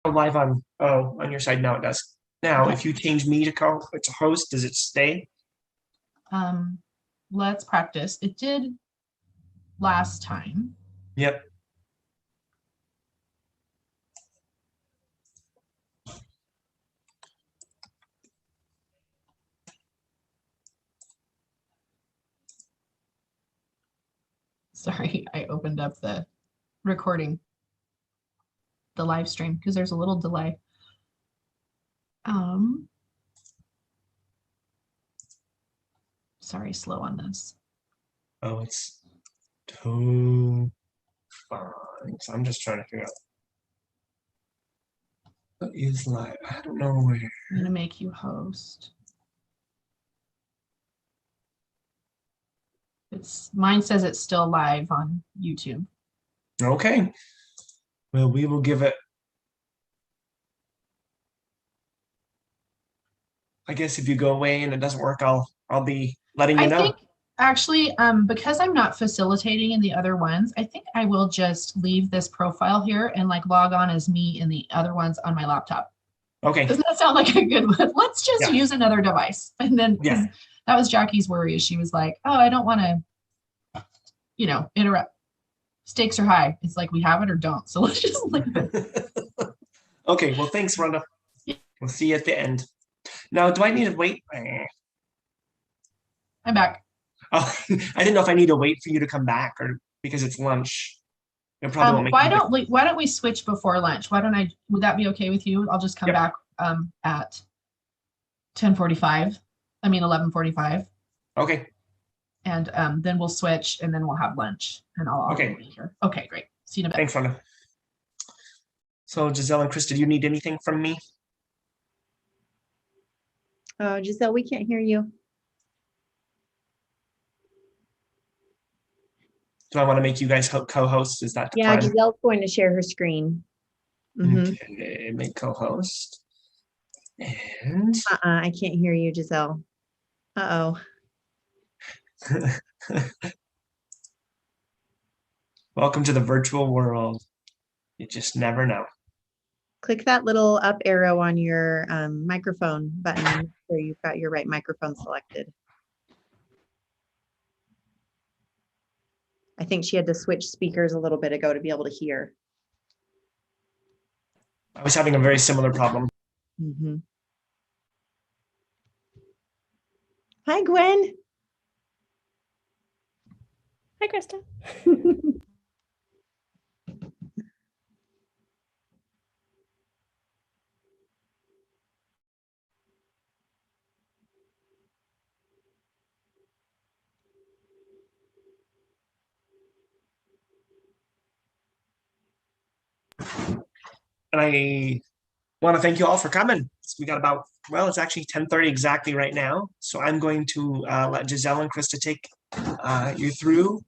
live on your side now. It does. Now, Okay. if you change me to host, does it stay? Let's practice. It did last time. Yep. Sorry, I opened up the recording, the live stream, because there's a little delay. Sorry, slow on this. Oh, it's too fine. So I'm just trying to figure out what is live. I don't know where. I'm gonna make you host. Mine says it's still live on YouTube. Okay. Well, we will give it. I guess if you go away and it doesn't work, I'll be letting you know. I think actually, because I'm not facilitating in the other ones, I think I will just leave this profile here and like log on as me in the other ones on my laptop. Okay. Doesn't that sound like a good one? Let's just use another device. And then that was Jackie's worry. She was like, oh, I don't want to, interrupt. Stakes are high. It's like we have it or don't. So let's just leave it. Okay. Well, thanks, Rhonda. We'll see you at the end. Now, do I need to wait? I'm back. Oh, I didn't know if I need to wait for you to come back or because it's lunch. It probably won't make why don't we switch before lunch? Would that be okay with you? I'll just come back at 10:45. I mean 11:45. Okay. And then we'll switch and then we'll have lunch and I'll be here. Okay, great. See you in a bit. Thanks, Rhonda. So Giselle and Christa, do you need anything from me? Giselle, we can't hear you. Do I want to make you guys co-hosts? Is that the plan? Giselle's going to share her screen. Okay, make co-host. And I can't hear you, Giselle. Welcome to the virtual world. You just never know. Click that little up arrow on your microphone button where you've got your right microphone selected. I think she had to switch speakers a little bit ago to be able to hear. I was having a very similar problem. Hi, Gwen. Hi, Christa. And I want to thank you all for coming. We got about, well, it's actually 10:30 exactly right now. So I'm going to let Giselle and Christa take you through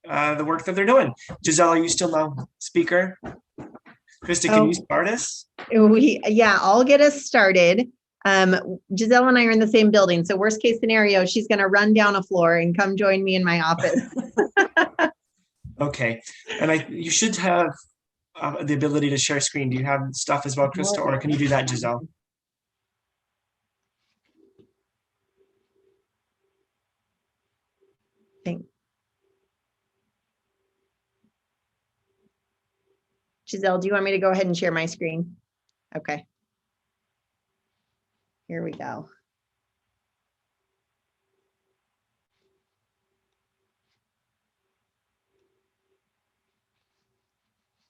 the work that they're doing. Giselle, are you still now speaker? Christa, can you start us? I'll get us started. Giselle and I are in the same building. So worst case scenario, she's going to run down a floor and come join me in my office. Okay. And you should have the ability to share screen. Do you have stuff as well, Christa, or can you do that, Giselle? Giselle, do you want me to go ahead and share my screen? Okay. Here we go.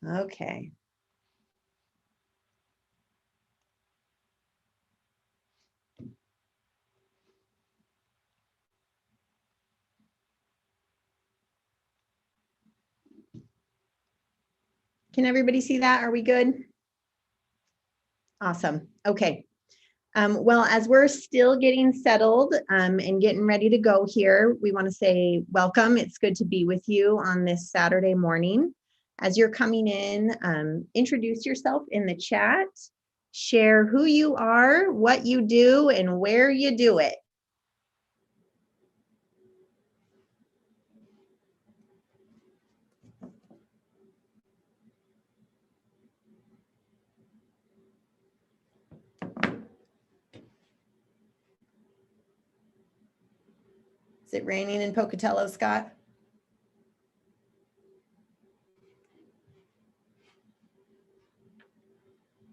Okay. Can everybody see that? Are we good? Awesome. Okay. Well, as we're still getting settled and getting ready to go here, we want to say welcome. It's good to be with you on this Saturday morning. As you're coming in, introduce yourself in the chat, share who you are, what you do, and where you do it. Is it raining in Pocatello, Scott?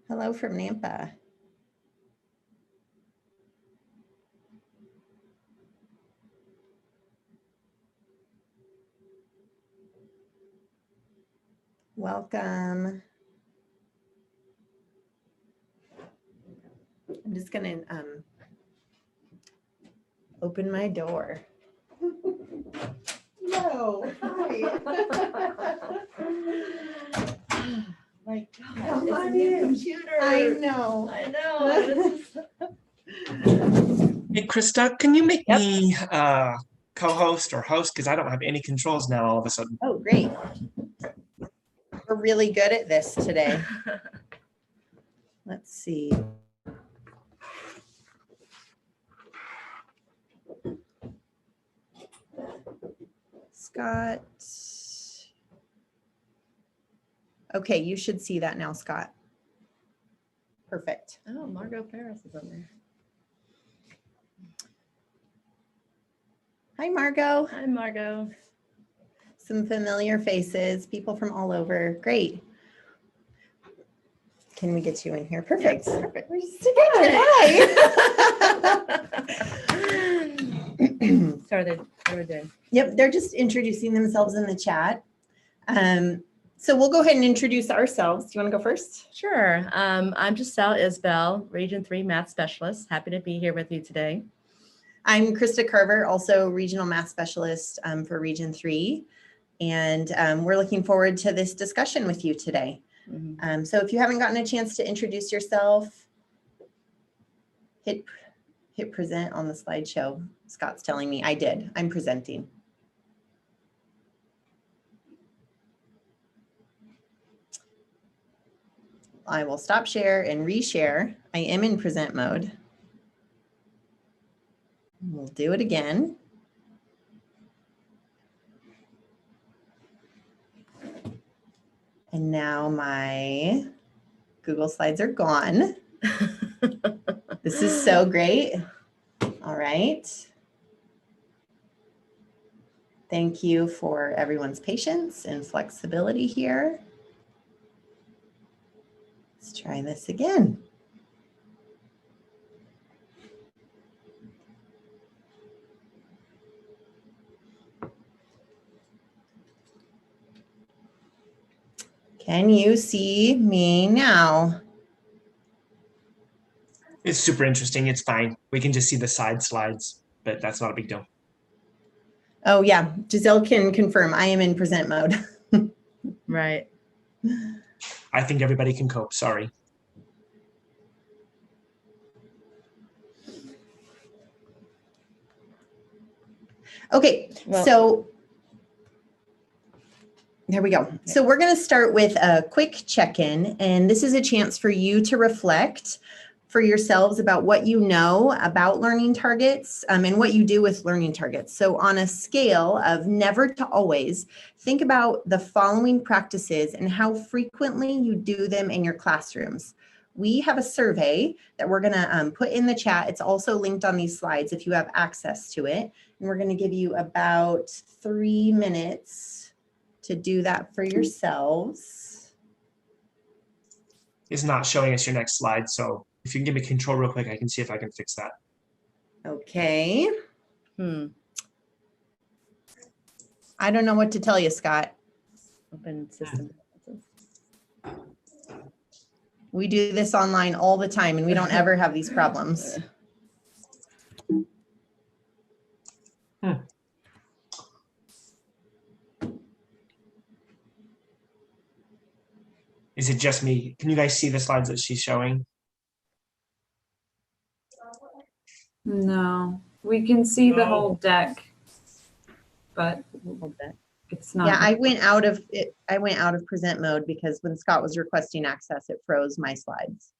Hello from Nampa. Welcome. I'm just gonna open my door. No, hi. My God, Come it's a on new in. computer. I know. I know. Hey, Krista, can you make Yep. me co-host or host? Because I don't have any controls now all of a sudden. Oh, great. We're really good at this today. Let's see. Scott. Okay, you should see that now, Scott. Perfect. Oh, Margot Paris is on there. Hi, Margot. Hi, Margot. Some familiar faces, people from all over. Great. Can we get you in here? Perfect. Yes, perfect. We're just together. Hi. Started. What are we doing? Yep, they're just introducing themselves in the chat. So we'll go ahead and introduce ourselves. Do you want to go first? Sure. I'm Giselle Isbell, Region 3 Math Specialist. Happy to be here with you today. I'm Christa Carver, also Regional Math Specialist for Region 3. And we're looking forward to this discussion with you today. Mhm. So if you haven't gotten a chance to introduce yourself, hit present on the slideshow. Scott's telling me I did. I'm presenting. I will stop share and reshare. I am in present mode. We'll do it again. And now my Google Slides are gone. This is so great. All right. Thank you for everyone's patience and flexibility here. Let's try this again. Can you see me now? It's super interesting. It's fine. We can just see the side slides, but that's not a big deal. Oh yeah, Giselle can confirm I am in present mode. Right. I think everybody can cope. Sorry. Okay, Well- so there we go. So we're going to start with a quick check-in, and this is a chance for you to reflect for yourselves about what you know about learning targets and what you do with learning targets. So on a scale of never to always, think about the following practices and how frequently you do them in your classrooms. We have a survey that we're going to put in the chat. It's also linked on these slides if you have access to it. And we're going to give you about 3 minutes to do that for yourselves. It's not showing us your next slide. So if you can give me control real quick, I can see if I can fix that. Okay. I don't know what to tell you, Scott. Open system. We do this online all the time and we don't ever have these problems. Is it just me? Can you guys see the slides that she's showing? No, we can see the No. whole deck, but Hold that. it's not. Yeah, I went out of it. I went out of present mode because when Scott was requesting access, it froze my slides.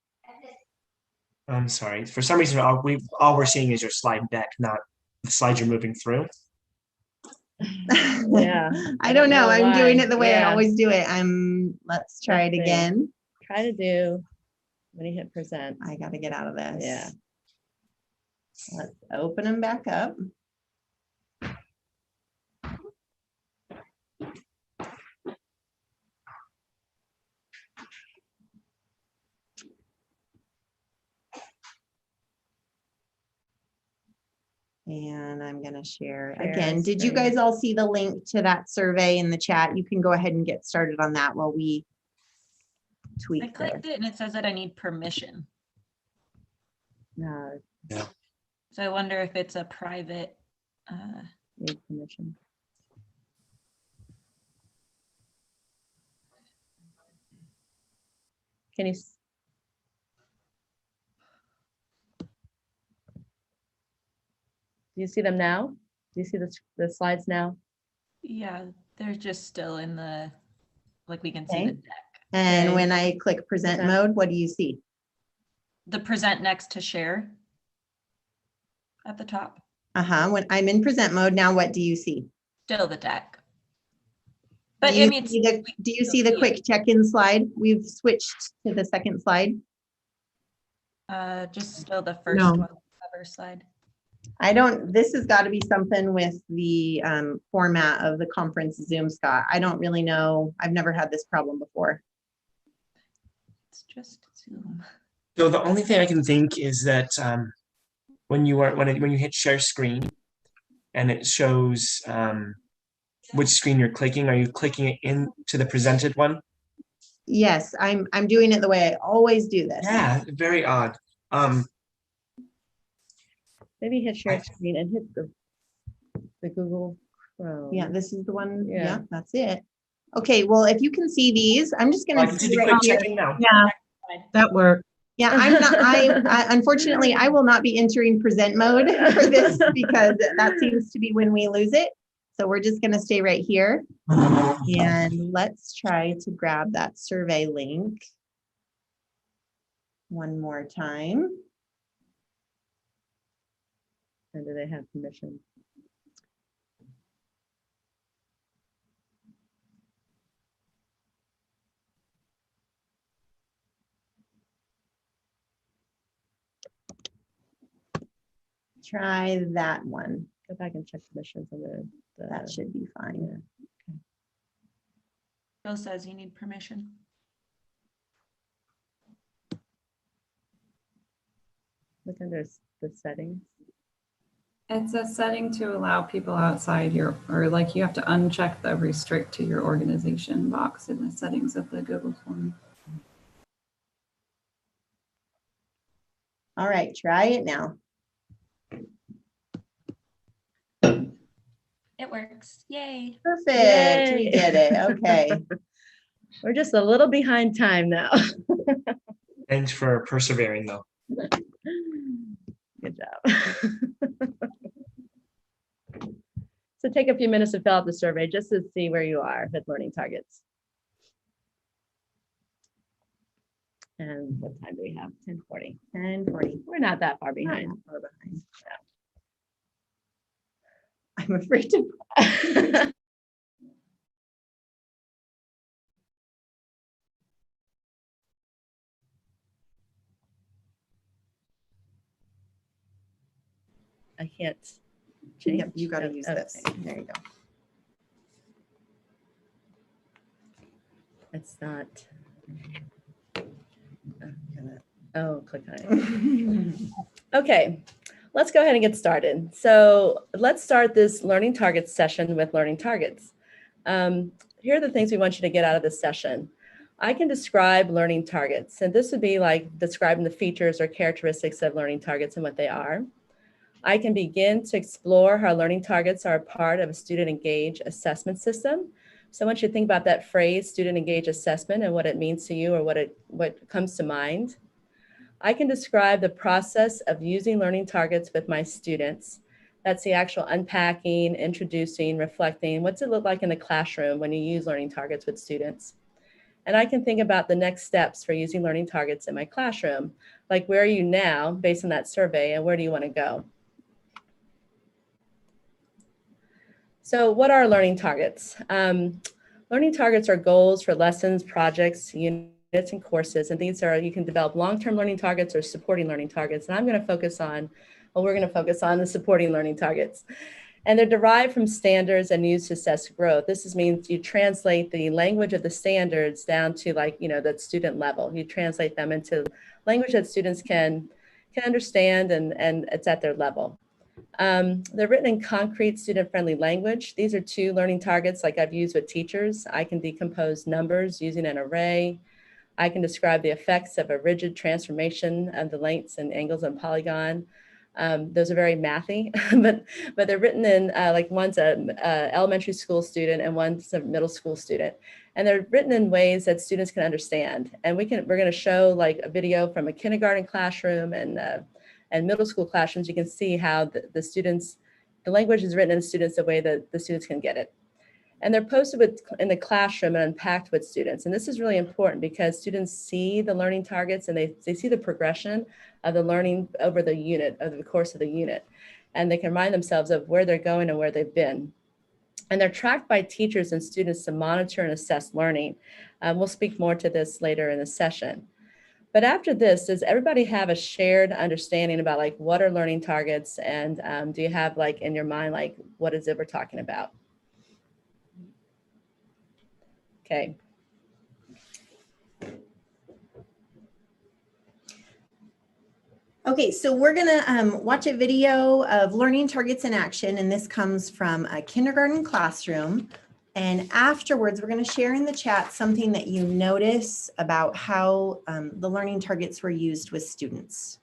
I'm sorry. For some reason, all we're seeing is your slide deck, not the slides you're moving through. Yeah. I don't know. I'm doing why. it the way I Yeah. always do it. Let's try it Let's see. again. Try to do when you hit present. I got to get out of this. Yeah. Let's open them back up. And I'm going to share Share again. Did you screen. guys all see the link to that survey in the chat? You can go ahead and get started on that while we I tweak this. clicked it and it says that I need permission. No, So I wonder if it's a private, need permission. Can you? Do you see them now? Do you see the slides now? yeah, they're just still in the, like we can see Okay. the deck. And Okay. when I click present Present. mode, what do you see? The present next to share at the top, When I'm in present mode, now what do you see? still the deck. But do you I mean, see the quick check-in slide? We've switched to the second slide. just still the first No. one, cover slide. This has got to be something with the format of the conference Zoom, Scott. I don't really know. I've never had this problem before. It's just Zoom. So the only thing I can think is that when you hit share screen and it shows which screen you're clicking, are you clicking it into the presented one? Yes, I'm doing it the way I always do this. Yeah, very odd. Maybe hit share screen and hit the Google Chrome. Yeah, this is the one. Yeah. Yeah, that's it. Okay, well, if you can see these, I'm just I going can to see see the right quick here. check-in now. Yeah, that worked. Yeah, I'm not, I unfortunately, I will not be entering present mode for this because that seems to be when we lose it. So we're just going to stay right here and let's try to grab that survey link one more time. And do they have permission? Try that one. Go back and check permissions on the That should be fine. Bill says you need permission. look under the settings. It's a setting to allow people outside or like you have to uncheck the restrict to your organization box in the settings of the Google form. All right, try it now. It works. Yay. Perfect. We Yay. did it. Okay. We're just a little behind time now. Thanks for persevering though. Good job. So take a few minutes to fill out the survey just to see where you are with learning targets. And what time do we have? 10:40. 10:40. We're not that far Not behind. that far behind. I'm afraid to. I can't change. Yep, you got to Oh, use oh, this. There you go. It's not. Oh, click on it. Okay, let's go ahead and get started. So let's start this learning targets session with learning targets. Here are the things we want you to get out of this session. I can describe learning targets, and this would be like describing the features or characteristics of learning targets and what they are. I can begin to explore how learning targets are a part of a student engaged assessment system. So I want you to think about that phrase, student engaged assessment, and what it means to you or what comes to mind. I can describe the process of using learning targets with my students. That's the actual unpacking, introducing, reflecting. What's it look like in the classroom when you use learning targets with students? And I can think about the next steps for using learning targets in my classroom. Like, where are you now based on that survey, and where do you want to go? So what are learning targets? Learning targets are goals for lessons, projects, units, and courses. And these are, you can develop long-term learning targets or supporting learning targets. And we're going to focus on the supporting learning targets. And they're derived from standards and used to assess growth. This means you translate the language of the standards down to that student level. You translate them into language that students can understand and it's at their level. They're written in concrete, student-friendly language. These are 2 learning targets like I've used with teachers. I can decompose numbers using an array. I can describe the effects of a rigid transformation of the lengths and angles on polygon. Those are very mathy, but they're written in like one's an elementary school student and one's a middle school student. And they're written in ways that students can understand. And we're going to show like a video from a kindergarten classroom and middle school classrooms. You can see how the language is written in students the way that the students can get it. And they're posted in the classroom and unpacked with students. And this is really important because students see the learning targets and they see the progression of the learning over the course of the unit. And they can remind themselves of where they're going and where they've been. And they're tracked by teachers and students to monitor and assess learning. We'll speak more to this later in the session. But after this, does everybody have a shared understanding about like what are learning targets? And do you have like in your mind, like what is it we're talking about? Okay. Okay, so we're gonna watch a video of learning targets in action, and this comes from a kindergarten classroom. And afterwards, we're gonna share in the chat something that you notice about how the learning targets were used with students.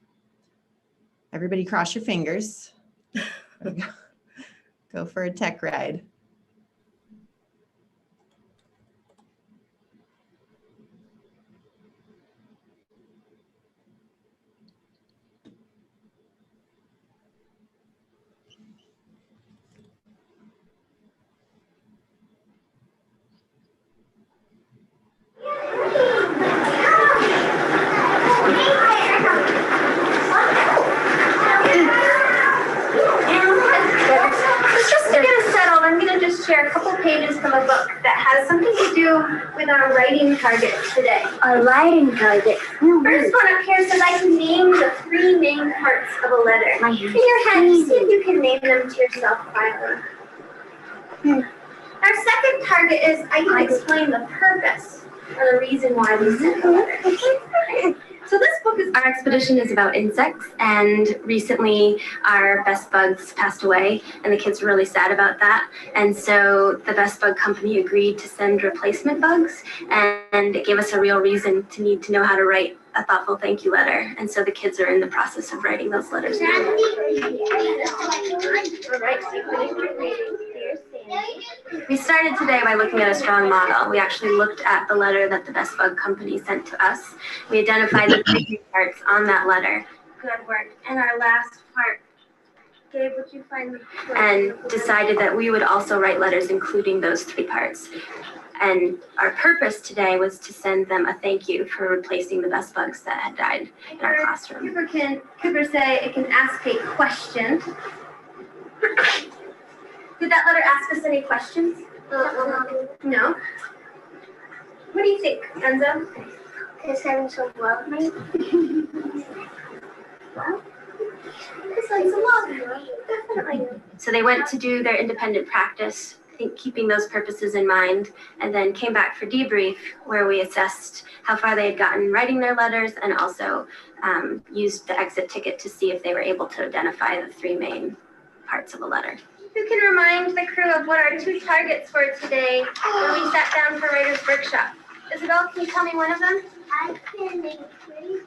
Everybody cross your fingers. Go for a tech ride. Share a couple pages from a book that has something to do with our writing targets today. Our writing targets. First one up here says I can name the 3 main parts of a letter. In your head, see if you can name them to yourself quietly. Our second target is I can explain the purpose or the reason why we sent the letter. So this book is, our expedition is about insects, and recently our best bugs passed away, and the kids were really sad about that. And so the best bug company agreed to send replacement bugs, and it gave us a real reason to need to know how to write a thoughtful thank you letter. And so the kids are in the process of writing those letters now. We started today by looking at a strong model. We actually looked at the letter that the best bug company sent to us. We identified the 3 parts on that letter. Good work. And our last part, Gabe, would you find the and decided that we would also write letters including those 3 parts. And our purpose today was to send them a thank you for replacing the best bugs that had died in our classroom. Cooper say it can ask a question. Did that letter ask us any questions? No. What do you think, Enzo? It sends some love, maybe? Well, it sends some love. Definitely. So they went to do their independent practice, keeping those purposes in mind, and then came back for debrief, where we assessed how far they had gotten writing their letters, and also used the exit ticket to see if they were able to identify the 3 main parts of a letter. Who can remind the crew of what our 2 targets were today when we sat down for Writer's Workshop? Isabel, can you tell me one of them? I can name 3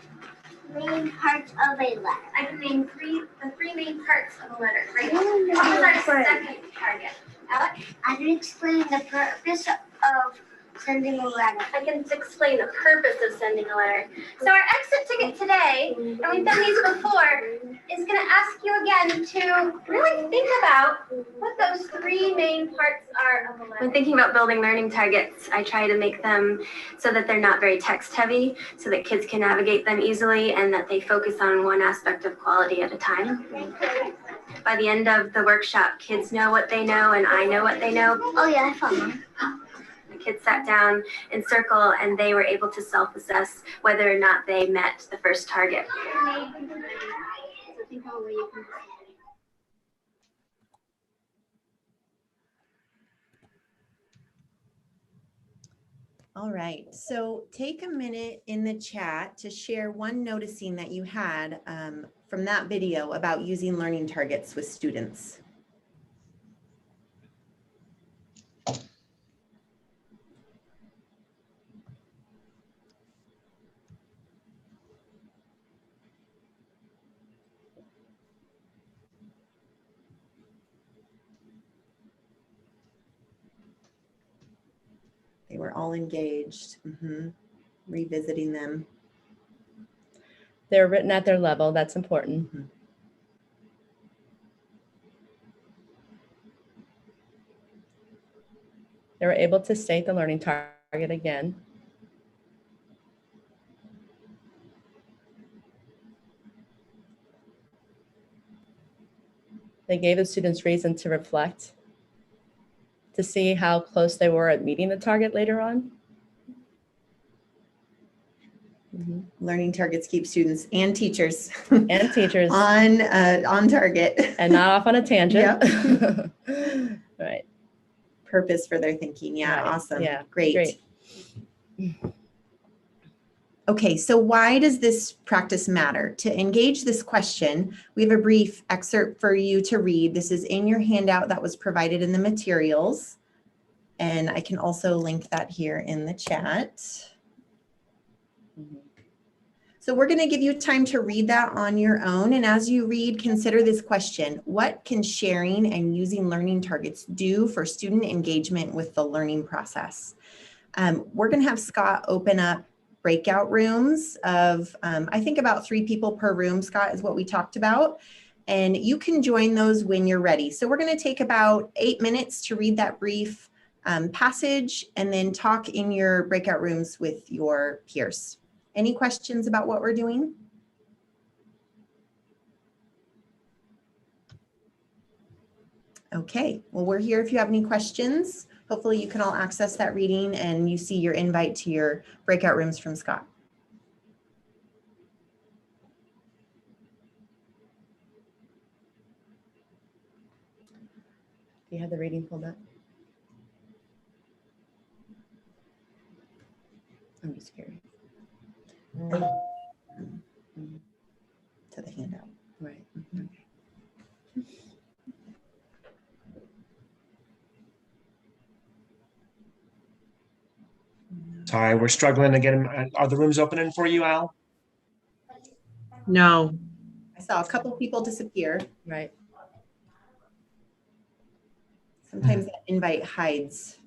main parts of a letter. I can name the 3 main parts of a letter. Right. What was our second target? Alex? I can explain the purpose of sending a letter. I can explain the purpose of sending a letter. So our exit ticket today, and we've done these before, is going to ask you again to really think about what those 3 main parts are of a letter. When thinking about building learning targets, I try to make them so that they're not very text heavy, so that kids can navigate them easily, and that they focus on one aspect of quality at a time. By the end of the workshop, kids know what they know, and I know what they know. Oh yeah, I found them. The kids sat down in circle, and they were able to self-assess whether or not they met the first target. All right, so take a minute in the chat to share one noticing that you had from that video about using learning targets with students. They were all engaged, revisiting them. They're written at their level. That's important. They were able to state the learning target again. They gave the students reason to reflect, to see how close they were at meeting the target later on. Learning targets keep students and teachers And teachers on target and not off on a tangent. Right. Purpose for their thinking. Yeah, Right. awesome. Yeah, Great. Okay, so why does this practice matter? To engage this question, we have a brief excerpt for you to read. This is in your handout that was provided in the materials. And I can also link that here in the chat. So we're going to give you time to read that on your own. And as you read, consider this question: what can sharing and using learning targets do for student engagement with the learning process? We're going to have Scott open up breakout rooms of, I think about 3 people per room, Scott, is what we talked about. And you can join those when you're ready. So we're going to take about 8 minutes to read that brief passage and then talk in your breakout rooms with your peers. Any questions about what we're doing? Okay, well, we're here if you have any questions. Hopefully you can all access that reading and you see your invite to your breakout rooms from Scott. Do you have the reading pulled up? I'm just curious. To the handout. Right. Sorry, we're struggling to get them. Are the rooms opening for you, Al? No. I saw a couple people disappear. Right. Sometimes that invite hides.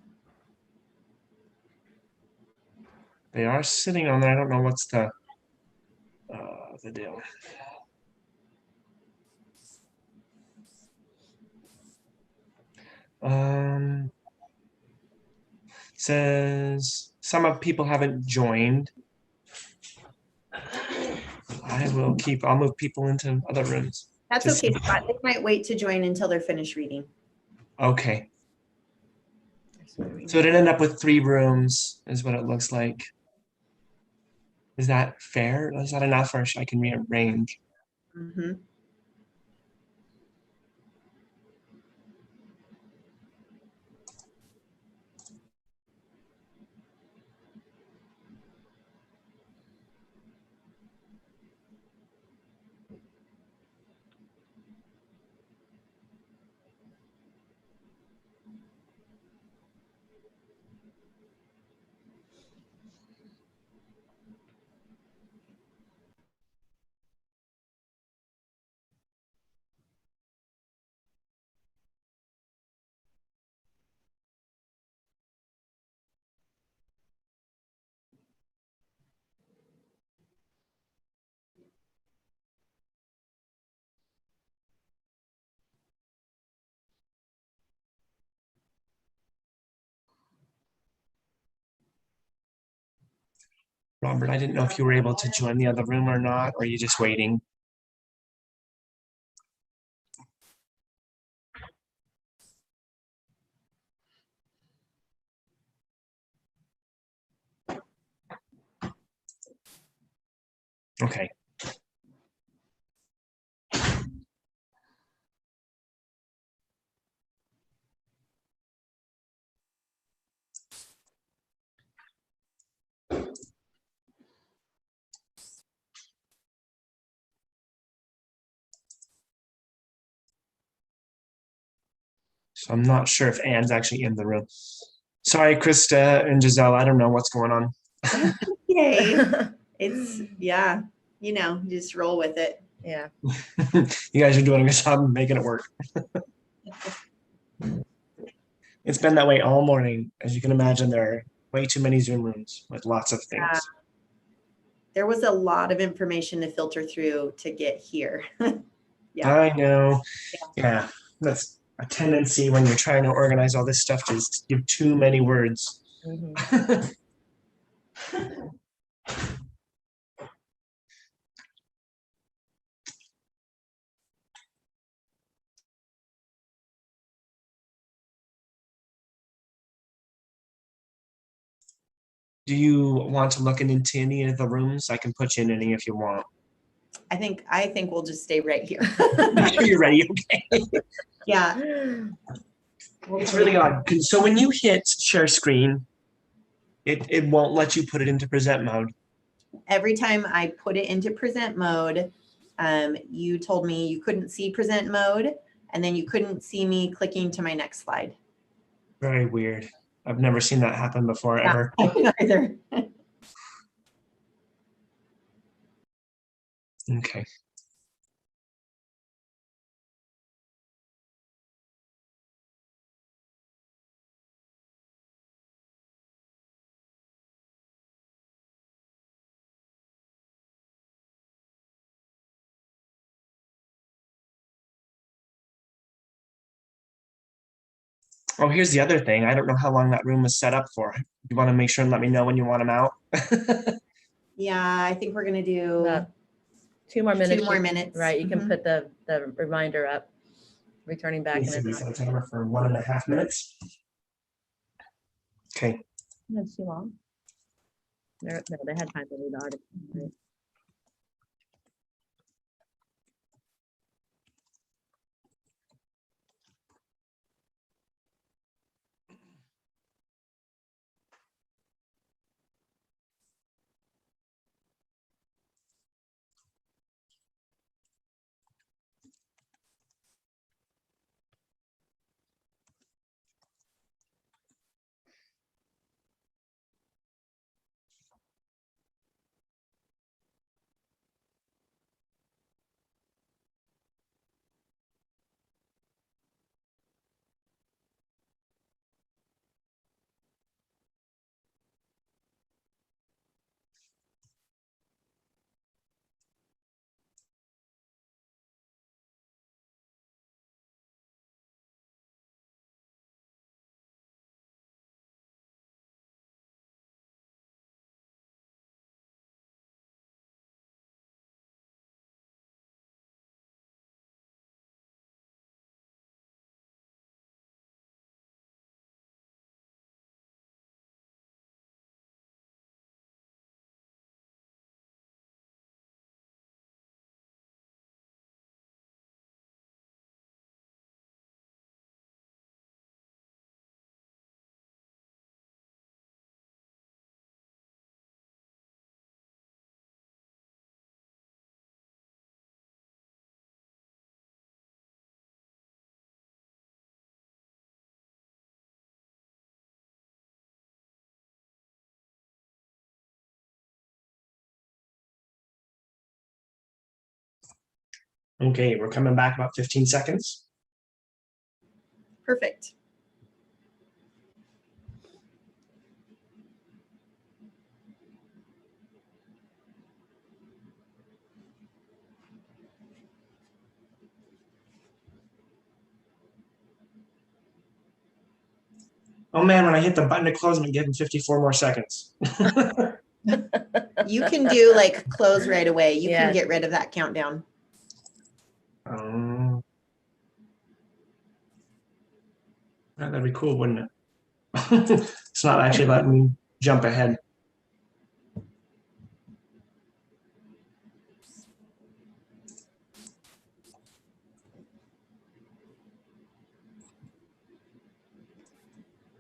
They are sitting on there. I don't know what's the deal. Says some of people haven't joined. I'll move people into other rooms. That's okay, Scott. They might wait to join until they're finished reading. Okay. So it ended up with 3 rooms is what it looks like. Is that fair? Is that enough, or I can rearrange? Robert, I didn't know if you were able to join the other room or not, or are you just waiting? Okay. So I'm not sure if Anne's actually in the room. Sorry, Krista and Giselle, I don't know what's going on. Yay. It's, yeah, just roll with it. Yeah. You guys are doing a good job making it work. It's been that way all morning. As you can imagine, there are way too many Zoom rooms with lots of things. Yeah. There was a lot of information to filter through to get here. Yeah. I know. Yeah, that's a tendency when you're trying to organize all this stuff to just give too many words. Mhm. Do you want to look into any of the rooms? I can put you in any if you want. I think we'll just stay right here. Make sure you're ready, okay? Yeah. It's really odd. So when you hit share screen, it won't let you put it into present mode. Every time I put it into present mode, you told me you couldn't see present mode, and then you couldn't see me clicking to my next slide. Very weird. I've never seen that happen before, ever. Either. Okay. Oh, here's the other thing. I don't know how long that room was set up for. You want to make sure and let me know when you want them out? Yeah, I think we're going to do About 2 more minutes. 2 more minutes. Right. You can Mhm. put the reminder up, returning back. Let me in set a timer for 1.5 minutes. Okay. That's too long. No, they had time to read the article. Right? Okay, we're coming back about 15 seconds. Perfect. Oh man, when I hit the button to close, I'm giving 54 more seconds. You can do like close right away. You Yeah. can get rid of that countdown. That'd be cool, wouldn't it? It's not actually letting me jump ahead.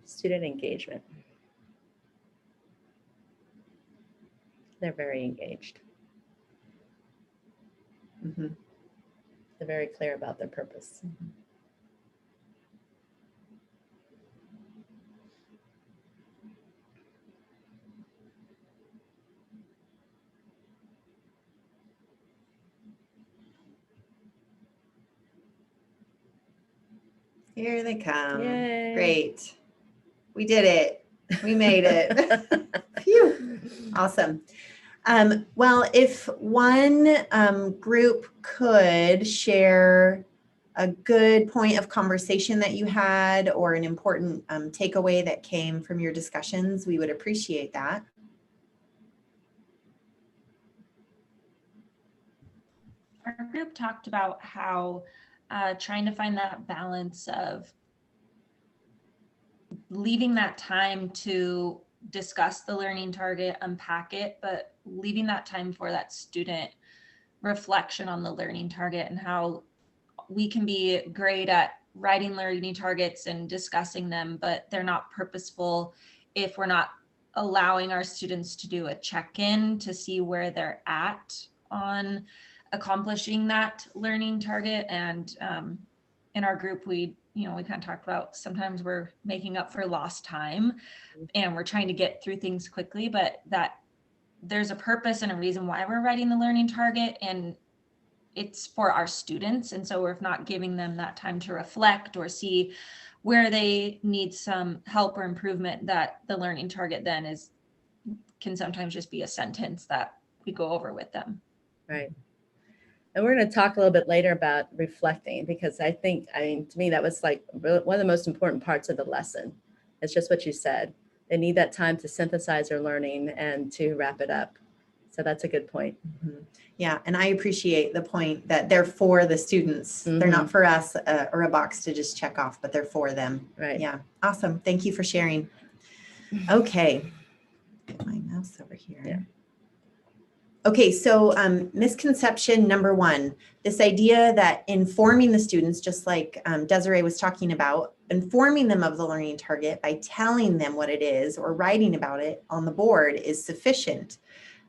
Student engagement. They're very engaged. Mhm. They're very clear about their purpose. Here they come. Yay. Great. We did it. We made it. Phew. Awesome. Well, if one group could share a good point of conversation that you had or an important takeaway that came from your discussions, we would appreciate that. Our group talked about how trying to find that balance of leaving that time to discuss the learning target, unpack it, but leaving that time for that student reflection on the learning target and how we can be great at writing learning targets and discussing them, but they're not purposeful if we're not allowing our students to do a check-in to see where they're at on accomplishing that learning target. And in our group, we kind of talked about sometimes we're making up for lost time and we're trying to get through things quickly, but that there's a purpose and a reason why we're writing the learning target, and it's for our students. And so we're not giving them that time to reflect or see where they need some help or improvement, that the learning target then can sometimes just be a sentence that we go over with them. Right. And we're going to talk a little bit later about reflecting, because I mean, to me, that was like one of the most important parts of the lesson. It's just what you said. They need that time to synthesize their learning and to wrap it up. So that's a good point. Mm-hmm. Yeah, and I appreciate the point that they're for the students. Mm-hmm. They're not for us or a box to just check off, but they're for them. Right. Yeah, awesome. Thank you for sharing. Okay, get my mouse over here. Yeah. Okay, so misconception number one, this idea that informing the students, just like Desiree was talking about, informing them of the learning target by telling them what it is or writing about it on the board is sufficient.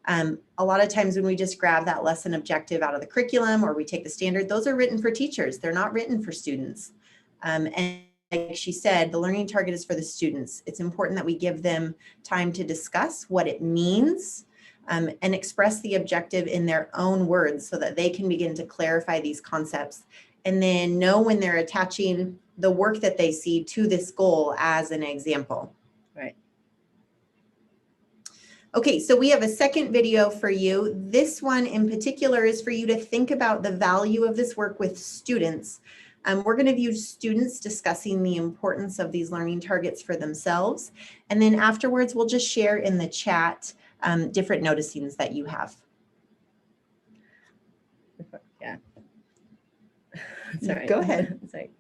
A lot of times when we just grab that lesson objective out of the curriculum or we take the standard, those are written for teachers. They're not written for students. And like she said, the learning target is for the students. It's important that we give them time to discuss what it means and express the objective in their own words so that they can begin to clarify these concepts and then know when they're attaching the work that they see to this goal as an example. Right. Okay, so we have a second video for you. This one in particular is for you to think about the value of this work with students. We're going to view students discussing the importance of these learning targets for themselves. And then afterwards, we'll just share in the chat different noticings that you have. Yeah. Sorry. Go ahead. Sorry.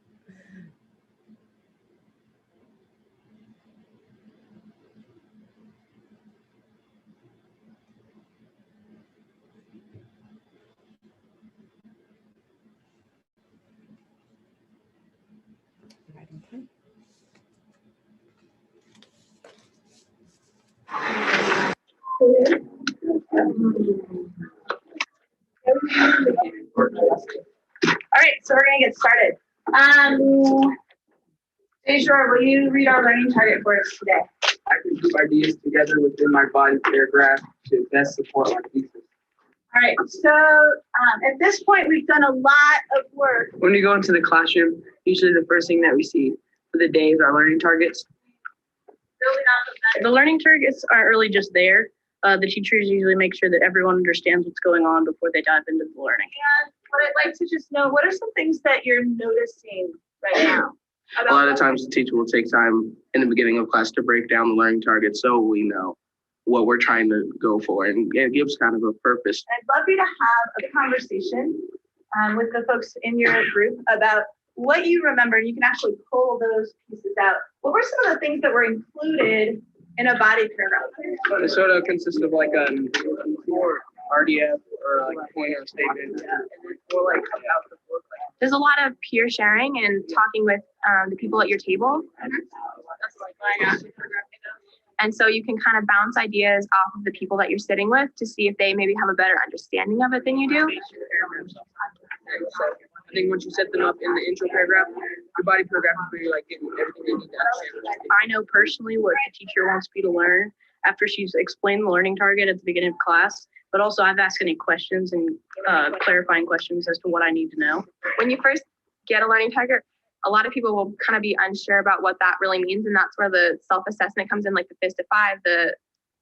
All right, so we're going to get started. Deja, will you read our learning target for us today? I can group ideas together within my body paragraph to best support my thesis. All right, so at this point, we've done a lot of work. When we go into the classroom, usually the first thing that we see for the day is our learning targets. The learning targets aren't really just there. The teachers usually make sure that everyone understands what's going on before they dive into the learning. And what I'd like to just know, what are some things that you're noticing right now? A lot of times the teacher will take time in the beginning of class to break down the learning targets so we know what we're trying to go for, and it gives kind of a purpose. I'd love you to have a conversation with the folks in your group about what you remember. You can actually pull those pieces out. What were some of the things that were included in a body paragraph? It sort of consists of like a core RDF or like a point or statement. Or like about the book. There's a lot of peer sharing and talking with the people at your table. And so you can kind of bounce ideas off of the people that you're sitting with to see if they maybe have a better understanding of it than you do. I think once you set them up in the intro paragraph, your body paragraph is where you're like getting everything they need to understand. I know personally what the teacher wants me to learn after she's explained the learning target at the beginning of class, but also I've asked any questions and clarifying questions as to what I need to know. When you first get a learning target, a lot of people will kind of be unsure about what that really means. And that's where the self-assessment comes in, like the fist of 5, the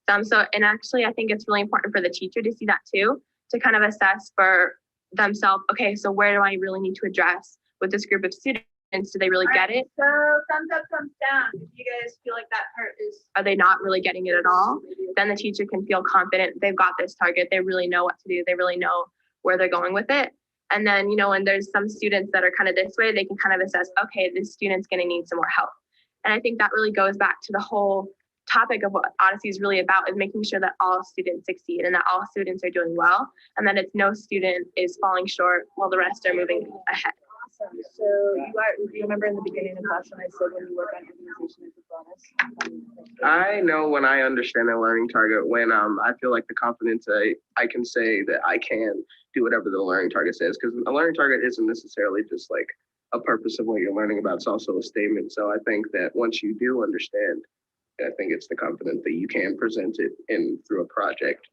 thumb. So, and actually, I think it's really important for the teacher to see that too, to kind of assess for themselves, okay, so where do I really need to address with this group of students? Do they really get it? So thumbs up, thumbs down. If you guys feel like that part is, Are they not really getting it at all? Then the teacher can feel confident they've got this target. They really know what to do. They really know where they're going with it. And then, you know, when there's some students that are kind of this way, they can kind of assess, okay, this student's going to need some more help. And I think that really goes back to the whole topic of what Odyssey is really about, is making sure that all students succeed and that all students are doing well, and that it's no student is falling short while the rest are moving ahead. awesome. So you remember in the beginning of the class when I said when you work on organization as a bonus? I know when I understand a learning target, when I feel like the confidence I can say that I can do whatever the learning target says, because a learning target isn't necessarily just like a purpose of what you're learning about. It's also a statement. So I think that once you do understand, I think it's the confidence that you can present it in through a project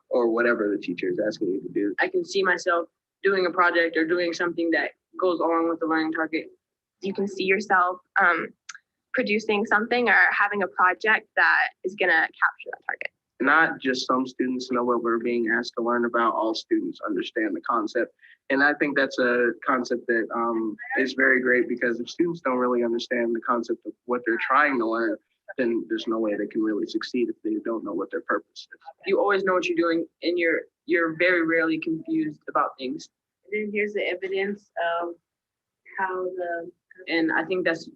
or whatever the teacher is asking you to do. I can see myself doing a project or doing something that goes along with the learning target. You can see yourself producing something or having a project that is going to capture that target. Not just some students know what we're being asked to learn about. All students understand the concept. And I think that's a concept that is very great, because if students don't really understand the concept of what they're trying to learn, then there's no way they can really succeed if they don't know what their purpose is. You always know what you're doing, and you're very rarely confused about things. And then here's the evidence of how and I think that's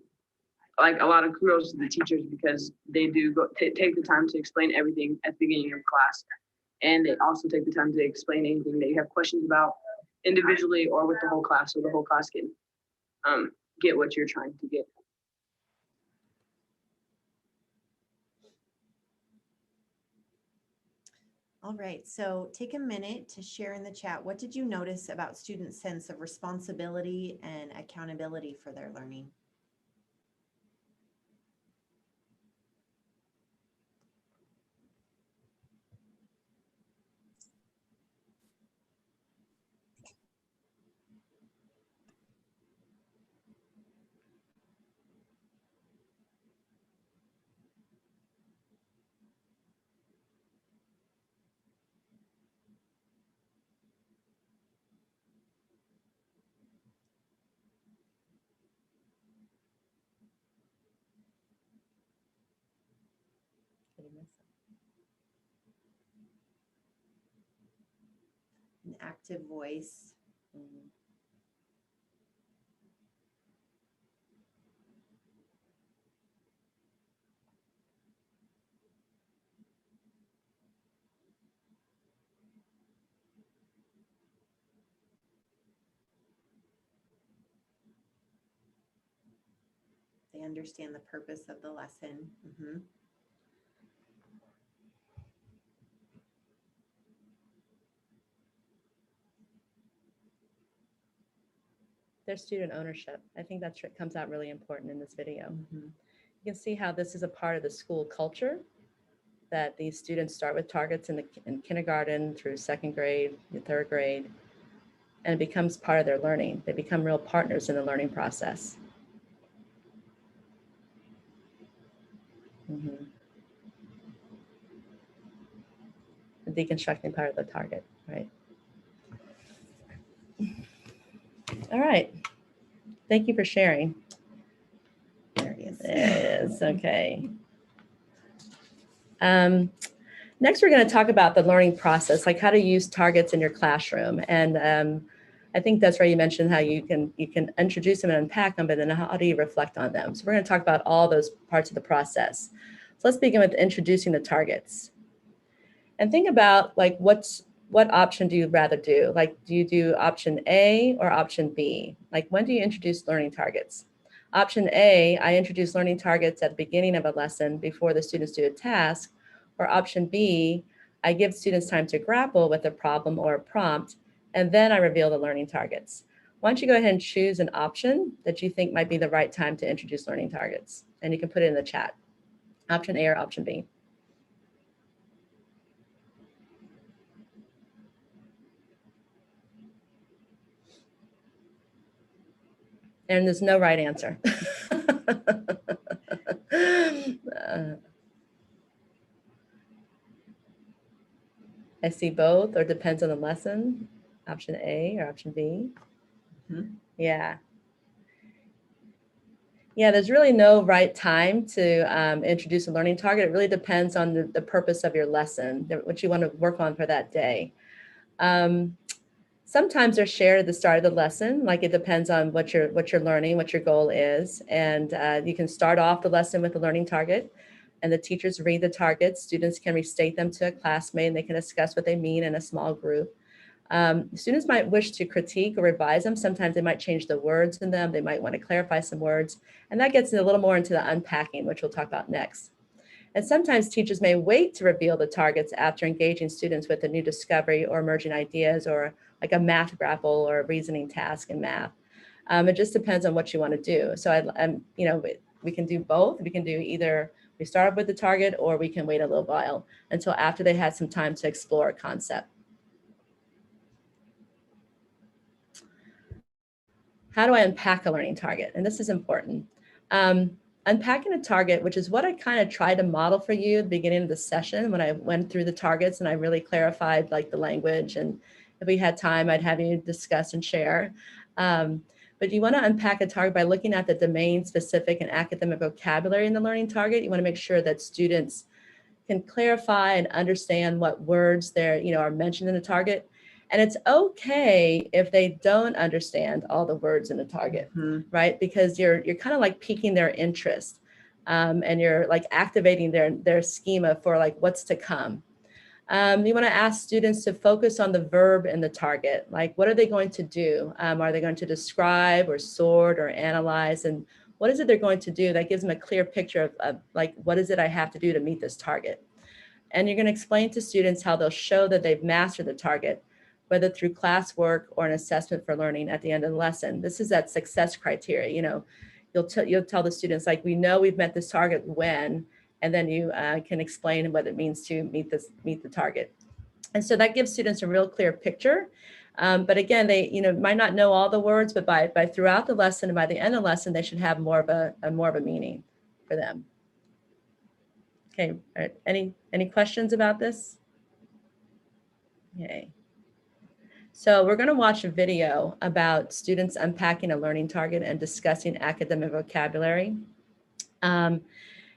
like a lot of kudos to the teachers, because they do take the time to explain everything at the beginning of class. And they also take the time to explain anything that you have questions about individually or with the whole class, so the whole class can get what you're trying to get. All right, so take a minute to share in the chat. What did you notice about students' sense of responsibility and accountability for their learning? An active voice. They understand the purpose of the lesson. Their student ownership. I think that comes out really important in this video. You can see how this is a part of the school culture, that these students start with targets in kindergarten through second grade, third grade, and it becomes part of their learning. They become real partners in the learning process. The deconstructing part of the target, right? All right. Thank you for sharing. There it is. There it is. Okay. Next, we're going to talk about the learning process, like how to use targets in your classroom. And I think that's where you mentioned how you can introduce them and unpack them, but then how do you reflect on them? So we're going to talk about all those parts of the process. So let's begin with introducing the targets. And think about like what option do you rather do? Like, do you do option A or option B? Like, when do you introduce learning targets? Option A, I introduce learning targets at the beginning of a lesson before the students do a task. Or option B, I give students time to grapple with a problem or a prompt, and then I reveal the learning targets. Why don't you go ahead and choose an option that you think might be the right time to introduce learning targets? And you can put it in the chat. Option A or option B. And there's no right answer. I see both, or depends on the lesson. Option A or option B. Mhm. Yeah. Yeah, there's really no right time to introduce a learning target. It really depends on the purpose of your lesson, what you want to work on for that day. Sometimes they're shared at the start of the lesson, like it depends on what you're learning, what your goal is. And you can start off the lesson with a learning target, and the teachers read the targets. Students can restate them to a classmate, and they can discuss what they mean in a small group. Students might wish to critique or revise them. Sometimes they might change the words in them. They might want to clarify some words. And that gets a little more into the unpacking, which we'll talk about next. And sometimes teachers may wait to reveal the targets after engaging students with a new discovery or emerging ideas, or like a math grapple or a reasoning task in math. It just depends on what you want to do. So we can do both. We can do either we start with the target, or we can wait a little while until after they had some time to explore a concept. How do I unpack a learning target? And this is important. Unpacking a target, which is what I kind of tried to model for you at the beginning of the session when I went through the targets and I really clarified like the language, and if we had time, I'd have you discuss and share. But you want to unpack a target by looking at the domain specific and academic vocabulary in the learning target. You want to make sure that students can clarify and understand what words are mentioned in the target. And it's okay if they don't understand all the words in the target, right? Because you're kind of like piquing their interest, and you're like activating their schema for like what's to come. You want to ask students to focus on the verb in the target. Like, what are they going to do? Are they going to describe or sort or analyze? And what is it they're going to do that gives them a clear picture of like, what is it I have to do to meet this target? And you're going to explain to students how they'll show that they've mastered the target, whether through classwork or an assessment for learning at the end of the lesson. This is that success criteria. You'll tell the students, like, we know we've met this target when, and then you can explain what it means to meet the target. And so that gives students a real clear picture. But again, they might not know all the words, but by throughout the lesson and by the end of the lesson, they should have more of a meaning for them. Okay, any questions about this? Okay. So we're going to watch a video about students unpacking a learning target and discussing academic vocabulary.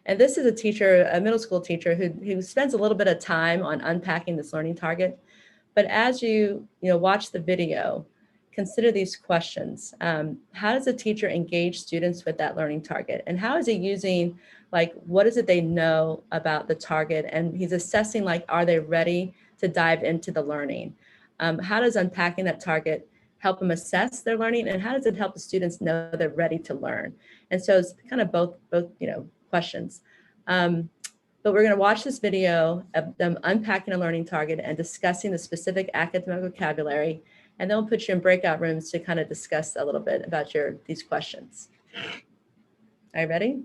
And this is a teacher, a middle school teacher who spends a little bit of time on unpacking this learning target. But as you watch the video, consider these questions. How does a teacher engage students with that learning target? And how is he using, like, what is it they know about the target? And he's assessing, like, are they ready to dive into the learning? How does unpacking that target help them assess their learning? And how does it help the students know they're ready to learn? And so it's kind of both questions. But we're going to watch this video of them unpacking a learning target and discussing the specific academic vocabulary. And then we'll put you in breakout rooms to kind of discuss a little bit about these questions. Are you ready?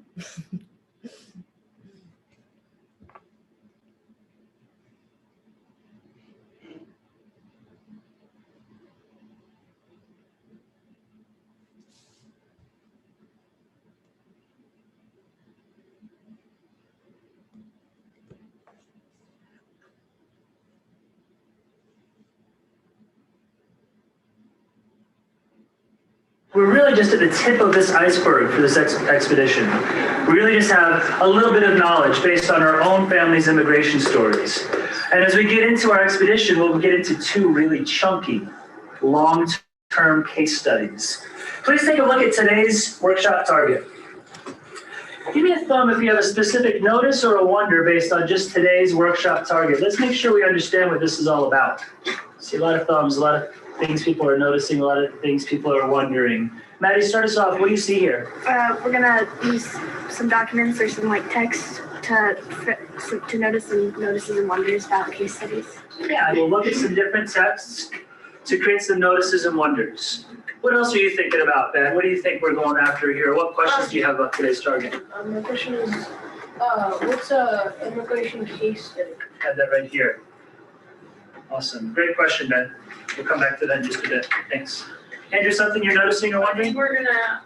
We're really just at the tip of this iceberg for this expedition. We really just have a little bit of knowledge based on our own family's immigration stories. And as we get into our expedition, we'll get into two really chunky, long-term case studies. Please take a look at today's workshop target. Give me a thumb if you have a specific notice or a wonder based on just today's workshop target. Let's make sure we understand what this is all about. See a lot of thumbs, a lot of things people are noticing, a lot of things people are wondering. Maddie, start us off. What do you see here? We're gonna use some documents or some like text to notice some notices and wonders about case studies. Yeah, we'll look at some different texts to create some notices and wonders. What else are you thinking about, Ben? What do you think we're going after here? What questions do you have about today's target? My question is, what's a immigration case study? I have that right here. Awesome. Great question, Ben. We'll come back to that in just a bit. Thanks. Andrew, something you're noticing or I wondering? think we're gonna,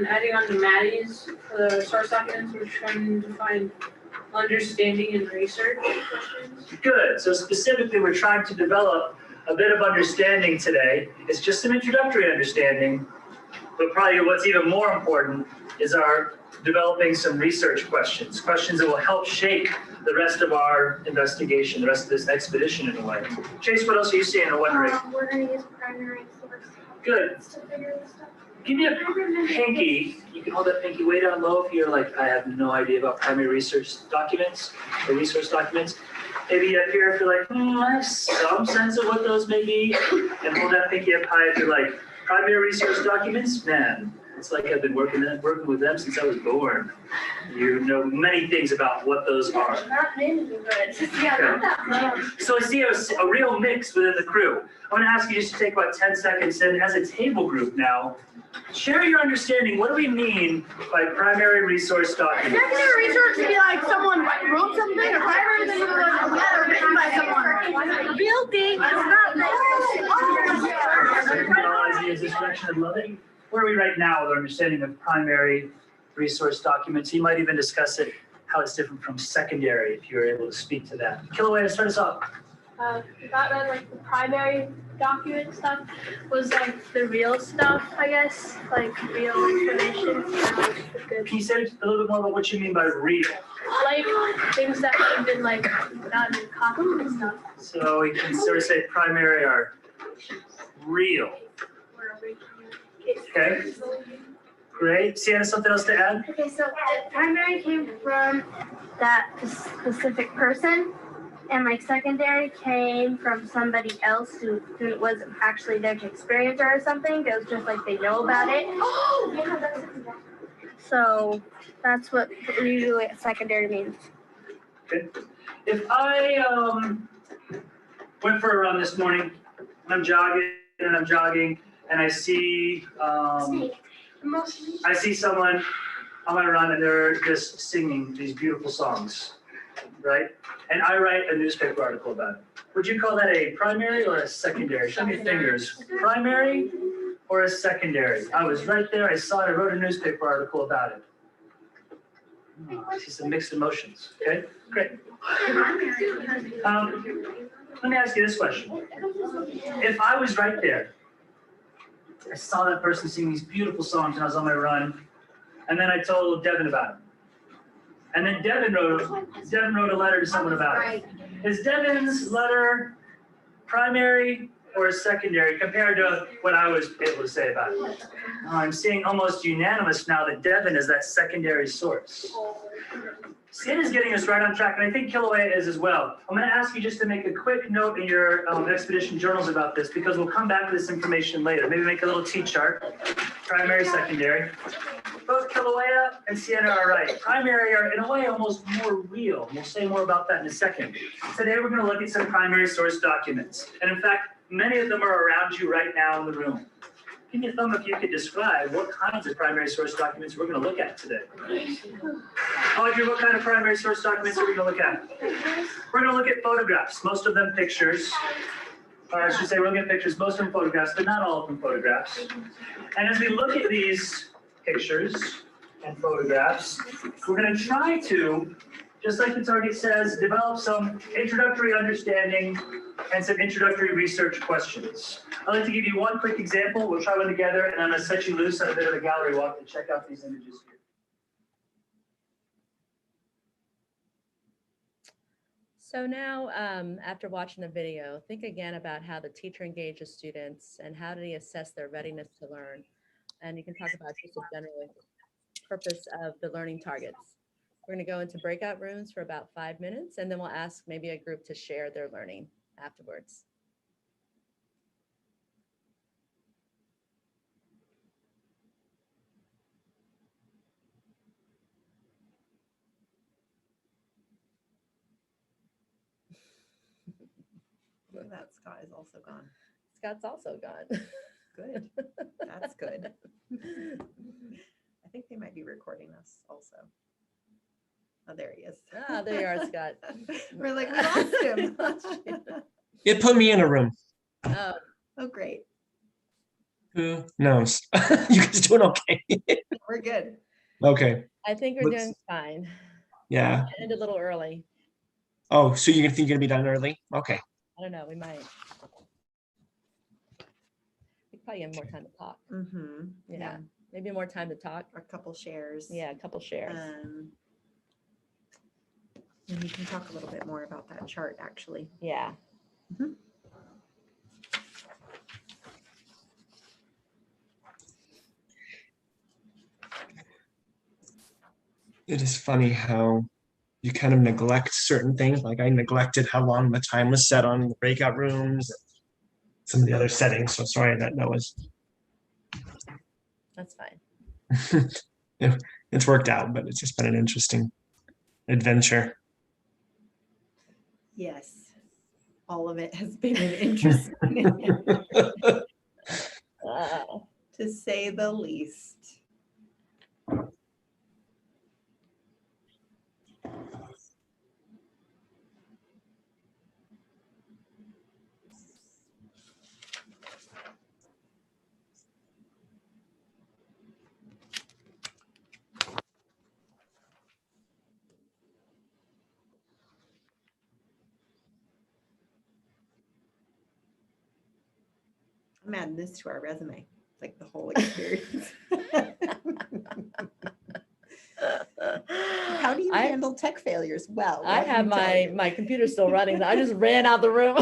adding on to Maddie's, for the source documents, we're trying to find understanding and research questions. Good. So specifically, we're trying to develop a bit of understanding today. It's just some introductory understanding, but probably what's even more important is our developing some research questions that will help shape the rest of our investigation, the rest of this expedition in a way. Chase, what else are you seeing or wondering? We're going to use primary source Good. to figure this stuff. Give me a pinky. You can hold that pinky way down low if you're like, I have no idea about primary research documents or resource documents. Maybe up here if you're like, I have some sense of what those may be. And hold that pinky up high if you're like, primary research documents? Man, it's like I've been working with them since I was born. You know many things about what those are. Not many, but yeah, not that much. So I see a real mix within the crew. I'm going to ask you just to take about 10 seconds and as a table group now, share your understanding. What do we mean by primary resource documents? Secondary research would be like someone wrote something, or primary is a letter written by someone. The real thing is not this. Where are we right now with our understanding of primary resource documents? You might even discuss it, how it's different from secondary, if you're able to speak to that. Kilaway, to start us off. That like the primary document stuff was like the real stuff, I guess, like real information. Can you say a little bit more about what you mean by real? Like things that have been like done in copies and stuff. So we can sort of say primary are real. Okay. Great. Sienna, something else to add? Okay, so primary came from that specific person, and like secondary came from somebody else who wasn't actually there to experience it or something. It was just like they know about it. Oh, yeah, that's so that's what usually secondary means. Okay. If I went for a run this morning, and I'm jogging, and I see someone on my run and they're just singing these beautiful songs, right? And I write a newspaper article about it. Would you call that a primary or a secondary? Show me your fingers. Primary or a secondary? I was right there. I saw it. I wrote a newspaper article about it. Oh, I see some mixed emotions. Okay, great. Let me ask you this question. If I was right there, I saw that person sing these beautiful songs and I was on my run, and then I told Devin about it. And then Devin wrote a letter to someone about it. Is Devin's letter primary or secondary compared to what I was able to say about it? I'm seeing almost unanimous now that Devin is that secondary source. Sid is getting us right on track, and I think Kilauea is as well. I'm going to ask you just to make a quick note in your expedition journals about this, because we'll come back to this information later. Maybe make a little T-chart, primary, secondary. Both Kilauea and Sienna are right. Primary are, in a way, almost more real. We'll say more about that in a second. Today, we're going to look at some primary source documents. And in fact, many of them are around you right now in the room. Give me a thumb if you could describe what kinds of primary source documents we're going to look at today. Audrey, what kind of primary source documents are we going to look at? We're going to look at photographs, most of them pictures. Or I should say we're looking at pictures, most of them photographs, but not all of them photographs. And as we look at these pictures and photographs, we're going to try to, just like the target says, develop some introductory understanding and some introductory research questions. I'd like to give you one quick example. We'll try one together, and I'm going to set you loose on a bit of a gallery walk to check out these images here. So now, after watching the video, think again about how the teacher engages students and how do they assess their readiness to learn. And you can talk about just the general purpose of the learning targets. We're going to go into breakout rooms for about 5 minutes, and then we'll ask maybe a group to share their learning afterwards. That Scott is also gone. Scott's also gone. Good. That's good. I think they might be recording us also. Oh, there he is. Ah, there you are, Scott. We're like, we lost him. It put me in a room. Oh, Oh, great. Who knows? You guys doing okay? We're good. Okay. I think we're doing fine. Yeah. End a little early. Oh, so you think you're gonna be done early? Okay. I don't know. We might. We probably have more time to talk. Mm-hmm. Yeah. Maybe more time to talk. A couple shares. Yeah, a couple shares. And we can talk a little bit more about that chart, actually. Yeah. Mhm. It is funny how you kind of neglect certain things. Like I neglected how long the time was set on the breakout rooms, and some of the other settings. So sorry that was. That's fine. It's worked out, but it's just been an interesting adventure. Yes. All of it has been an interesting, to say the least. I'm adding this to our resume, like the whole experience. How do you handle tech failures? Well, I have my computer still running. I just ran out the room.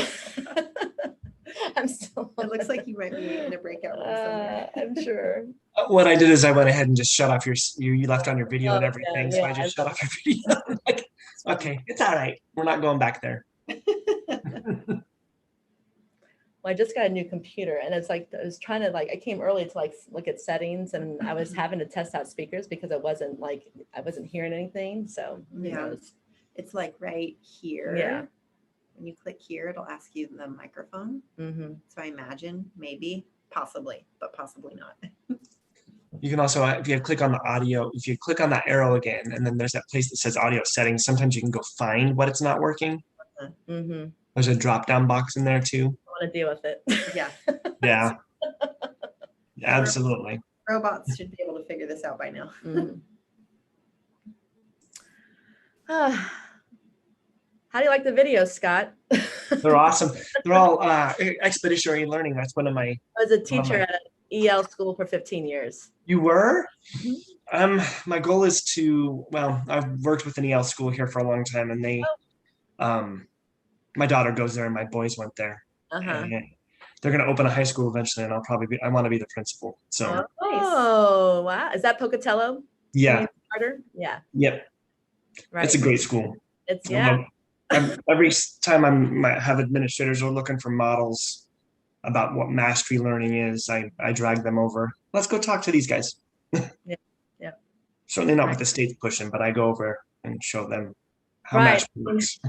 I'm still. It looks like you might be in a breakout room somewhere. I'm sure. What I did is I went ahead and just shut off you left on your video and Oh, everything. yeah, So I just shut off your video. Like, okay, it's all right. We're not going back there. Well, I just got a new computer and it's like, I was trying to I came early to look at settings and I was having to test out speakers because I wasn't hearing anything. So who knows? It's like right here. Yeah. When you click here, it'll ask you the microphone. Mm-hmm. So I imagine maybe, possibly, but possibly not. You can also, if you click on the audio, if you click on that arrow again, and then there's that place that says audio settings, sometimes you can go find what it's not working. Mm-hmm. There's a drop-down box in there too. I want to deal with it. Yeah. Yeah. Absolutely. Robots should be able to figure this out by now. Mm-hmm. How do you like the videos, Scott? They're awesome. They're all expeditionary learning. That's one of my. I was a teacher at an EL school for 15 years. You were? My goal is to, well, I've worked with an EL school here for a long time, and they, my daughter goes there and my boys went there. And they're going to open a high school eventually, and I want to be the principal. So. Oh, wow. Is that Pocatello? Yeah. Yeah. Yep. Right. It's a great school. It's, every time I have administrators are looking for models about what mastery learning is, I drag them over. Let's go talk to these guys. Yeah. Certainly not what the state's pushing, but I go over and show them how mastery works.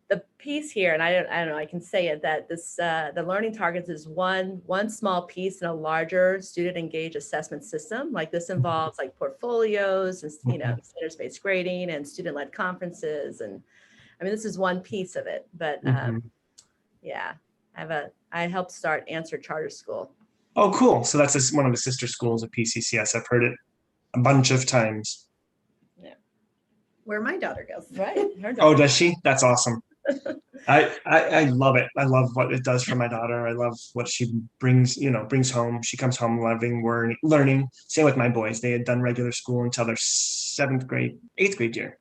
The piece here, and I don't know, I can say it, that this the learning targets is one small piece in a larger student engaged assessment system. Like this involves like portfolios and standards-based grading and student-led conferences, and I mean this is one piece of it. But yeah, I helped start Answer Charter School. Oh, cool! So that's one of the sister schools of PCCS. I've heard it a bunch of times. Yeah, where my daughter goes. Right. Oh, does she? That's awesome. I love it. I love what it does for my daughter. I love what she brings home. She comes home loving learning. Same with my boys. They had done regular school until their 8th grade year.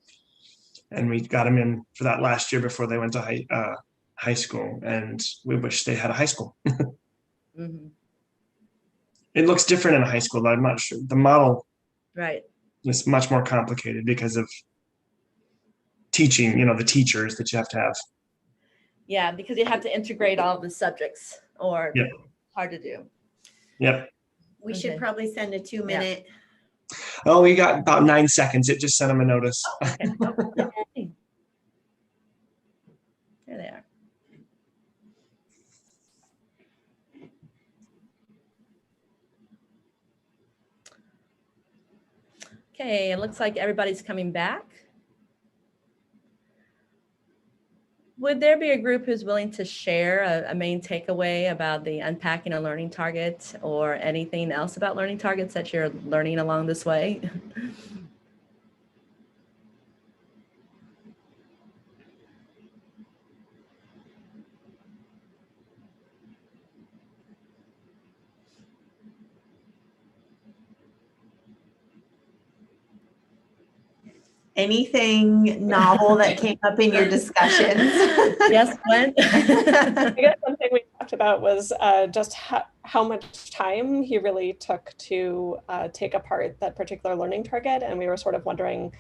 And we got them in for that last year before they went to high school. And we wish they had a high school. Mm-hmm. It looks different in a high school, but I'm not sure. The model is much more complicated because of teaching, the teachers that you have to have. Yeah, because you have to integrate all the subjects, or hard to do. Yep. We should probably send a 2-minute. Oh, we got about 9 seconds. It just sent them a notice. Okay. There they are. Okay, it looks like everybody's coming back. would there be a group who's willing to share a main takeaway about the unpacking a learning target or anything else about learning targets that you're learning along this way? Anything novel that came up in your discussions? Yes, Gwen? I guess one thing we talked about was just how much time he really took to take apart that particular learning target. And we were sort of wondering,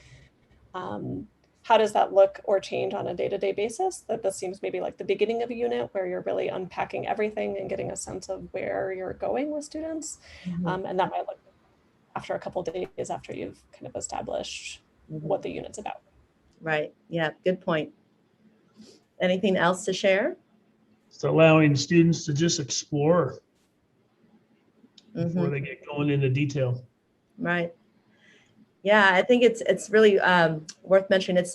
how does that look or change on a day-to-day basis? That this seems maybe like the beginning of a unit where you're really unpacking everything and getting a sense of where you're going with students. Mm-hmm. And that might look after a couple of days after you've kind of established what the unit's about. Right. Yeah, good point. Anything else to share? It's allowing students to just explore before they get going into detail. Right. Yeah, I think it's really worth mentioning.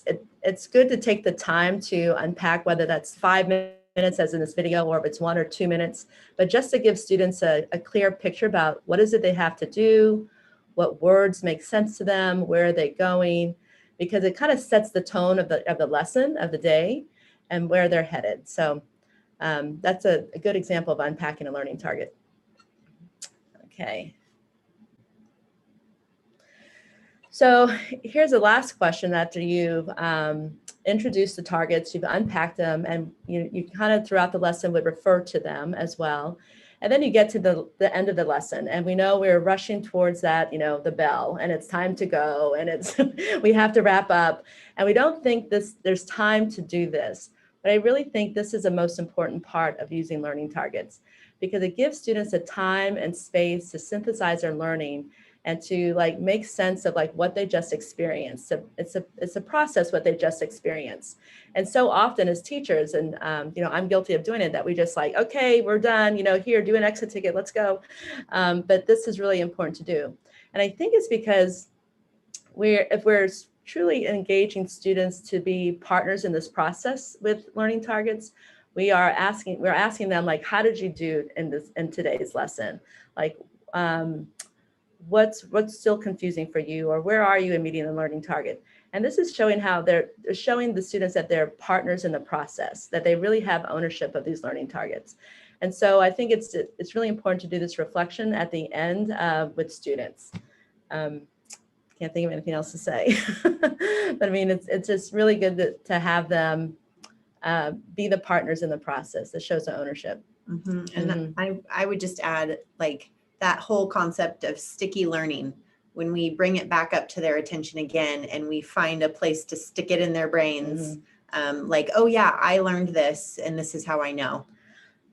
It's good to take the time to unpack, whether that's 5 minutes as in this video, or if it's 1 or 2 minutes, but just to give students a clear picture about what is it they have to do, what words make sense to them, where are they going, because it kind of sets the tone of the lesson of the day and where they're headed. So that's a good example of unpacking a learning target. Okay. So here's the last question. After you've introduced the targets, you've unpacked them, and you kind of throughout the lesson would refer to them as well. And then you get to the end of the lesson, and we know we're rushing towards that, the bell, and it's time to go, and it's we have to wrap up, and we don't think there's time to do this. But I really think this is the most important part of using learning targets, because it gives students the time and space to synthesize their learning and to make sense of what they just experienced. So it's a process what they just experienced. And so often as teachers, and I'm guilty of doing it, that we just okay, we're done, here, do an exit ticket, let's go. But this is really important to do. And I think it's because if we're truly engaging students to be partners in this process with learning targets, we're asking them, how did you do in today's lesson? What's still confusing for you, or where are you in meeting the learning target? And this is showing how they're showing the students that they're partners in the process, that they really have ownership of these learning targets. And so I think it's really important to do this reflection at the end with students. Can't think of anything else to say, but I mean, it's just really good to have them be the partners in the process. That shows the ownership. Mm-hmm. And I would just add that whole concept of sticky learning, when we bring it back up to their attention again and we find a place to stick it in their brains, oh yeah, I learned this and this is how I know.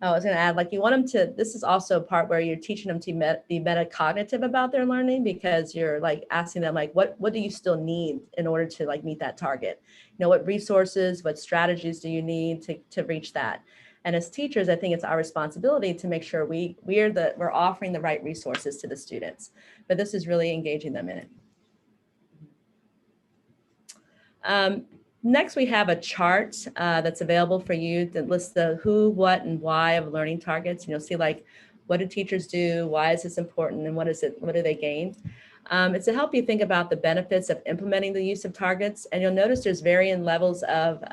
I was going to add, you want them to, this is also a part where you're teaching them to be metacognitive about their learning, because you're asking them, what do you still need in order to meet that target? What resources, what strategies do you need to reach that? And as teachers, I think it's our responsibility to make sure we're offering the right resources to the students. But this is really engaging them in it. Next, we have a chart that's available for you that lists the who, what, and why of learning targets. And you'll see what do teachers do, why is this important, and what do they gain? It's to help you think about the benefits of implementing the use of targets. And you'll notice there's varying levels of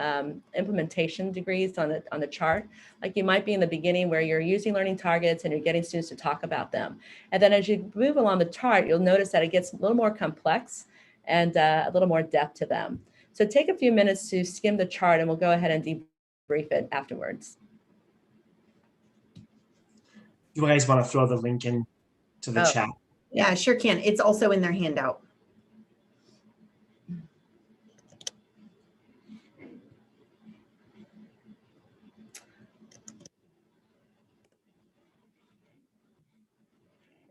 implementation degrees on the chart. You might be in the beginning where you're using learning targets and you're getting students to talk about them. And then as you move along the chart, you'll notice that it gets a little more complex and a little more depth to them. So take a few minutes to skim the chart, and we'll go ahead and debrief it afterwards. You guys want to throw the link in to the chat? Yeah, sure can. It's also in their handout.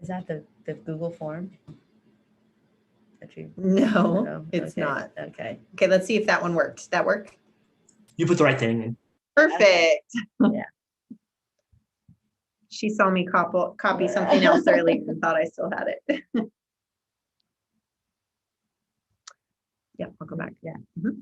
Is that the Google form? No, it's not. Okay. Okay, let's see if that one worked. Did that work? You put the right thing in. Perfect. Yeah. She saw me copy something else earlier and thought I still had it. Yeah, I'll go back. Yeah. Mm-hmm.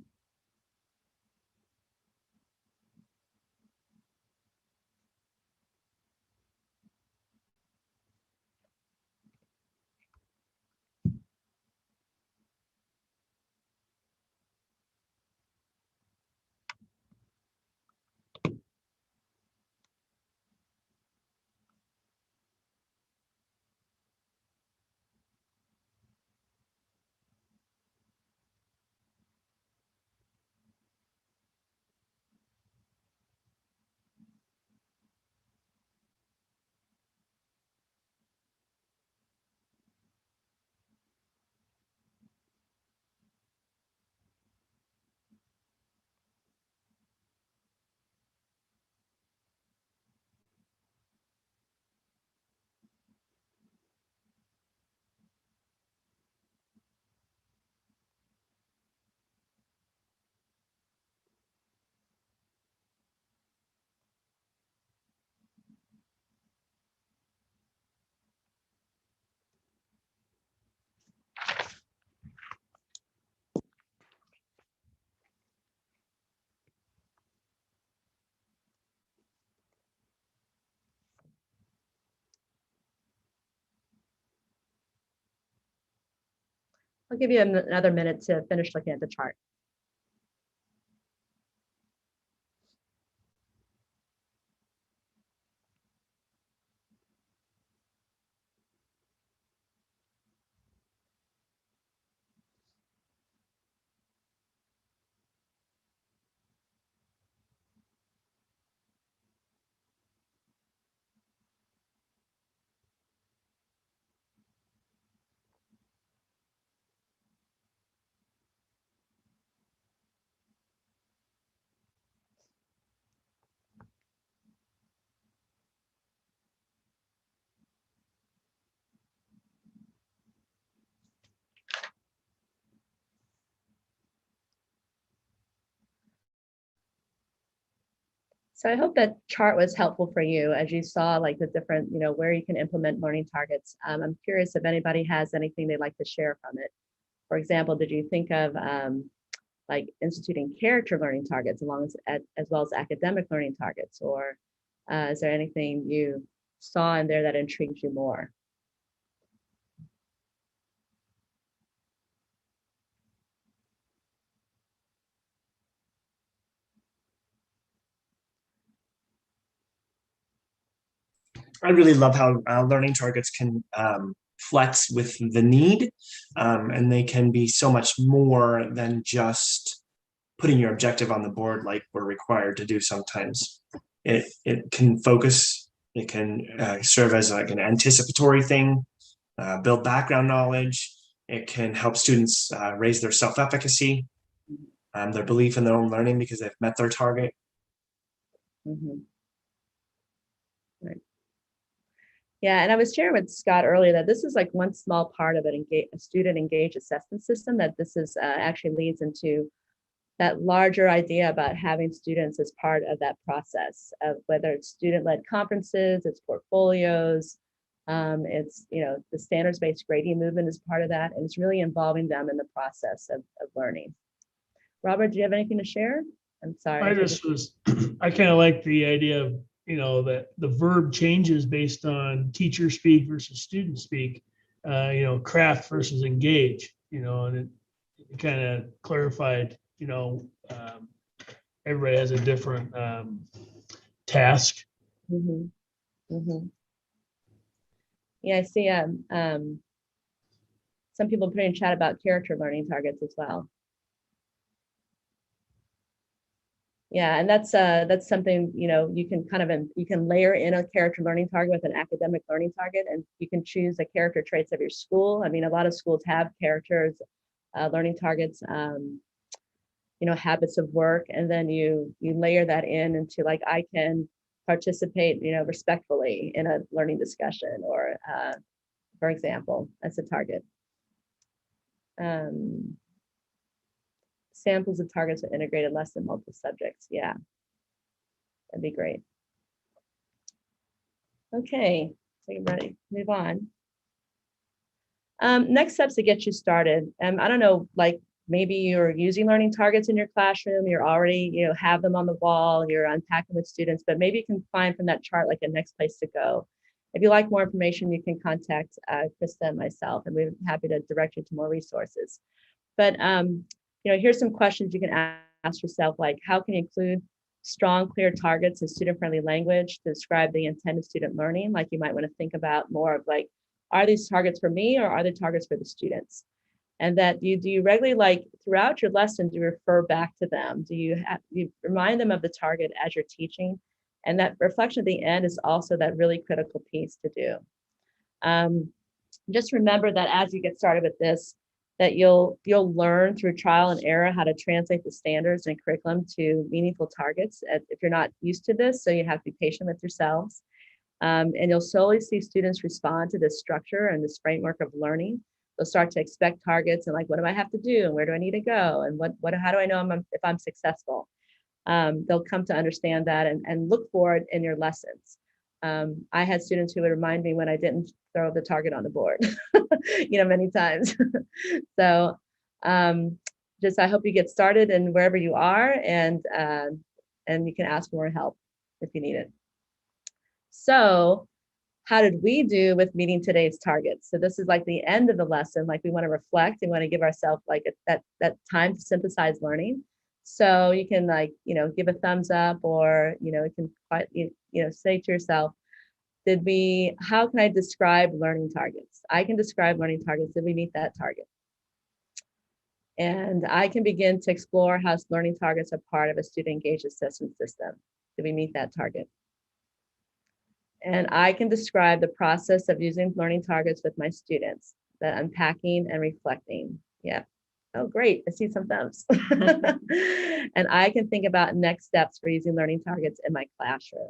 I'll give you another minute to finish looking at the chart. So I hope that chart was helpful for you as you saw like the different, where you can implement learning targets. I'm curious if anybody has anything they'd like to share from it. For example, did you think of like instituting character learning targets as well as academic learning targets? Or is there anything you saw in there that intrigued you more? I really love how learning targets can flex with the need, and they can be so much more than just putting your objective on the board like we're required to do sometimes. It can focus, it can serve as like an anticipatory thing, build background knowledge. It can help students raise their self-efficacy, their belief in their own learning because they've met their target. Mm-hmm. Right. Yeah, and I was sharing with Scott earlier that this is like one small part of a student engaged assessment system, that this is actually leads into that larger idea about having students as part of that process of whether it's student-led conferences, it's portfolios, it's, the standards-based grading movement is part of that, and it's really involving them in the process of learning. Robert, do you have anything to share? I'm sorry. I kind of like the idea of, that the verb changes based on teacher speak versus student speak, craft versus engage, and it kind of clarified, everybody has a different task. Mm-hmm. Mm-hmm. Yeah, I see some people putting in chat about character learning targets as well. Yeah, and that's something, you can you can layer in a character learning target with an academic learning target, and you can choose the character traits of your school. I mean, a lot of schools have characters, learning targets, habits of work, and then you layer that into like, I can participate, respectfully in a learning discussion, or for example, that's a target. Samples of targets are integrated less than multiple subjects. Yeah, that'd be great. Okay, so you're ready, move on. Next steps to get you started. I don't know, like maybe you're using learning targets in your classroom, you're already, have them on the wall, you're unpacking with students, but maybe you can find from that chart like a next place to go. If you like more information, you can contact Christa and myself, and we're happy to direct you to more resources. But here's some questions you can ask yourself, like how can you include strong, clear targets in student-friendly language to describe the intended student learning? Like you might want to think about more of like, are these targets for me or are they targets for the students? And that do you regularly, like throughout your lesson, do you refer back to them? Do you remind them of the target as you're teaching? And that reflection at the end is also that really critical piece to do. Just remember that as you get started with this, that you'll learn through trial and error how to translate the standards and curriculum to meaningful targets if you're not used to this, so you have to be patient with yourselves. And you'll slowly see students respond to this structure and this framework of learning. They'll start to expect targets and like, what do I have to do? And where do I need to go? And how do I know if I'm successful? They'll come to understand that and look for it in your lessons. I had students who would remind me when I didn't throw the target on the board, many times. So just I hope you get started in wherever you are, and you can ask for more help if you need it. So how did we do with meeting today's targets? So this is like the end of the lesson. Like we want to reflect and want to give ourselves like that time to synthesize learning. So you can like, give a thumbs up, or, you can quite, say to yourself, how can I describe learning targets? I can describe learning targets. Did we meet that target? And I can begin to explore how learning targets are part of a student engaged assessment system. Did we meet that target? And I can describe the process of using learning targets with my students, the unpacking and reflecting. Yeah. Oh, great. I see some thumbs. And I can think about next steps for using learning targets in my classroom.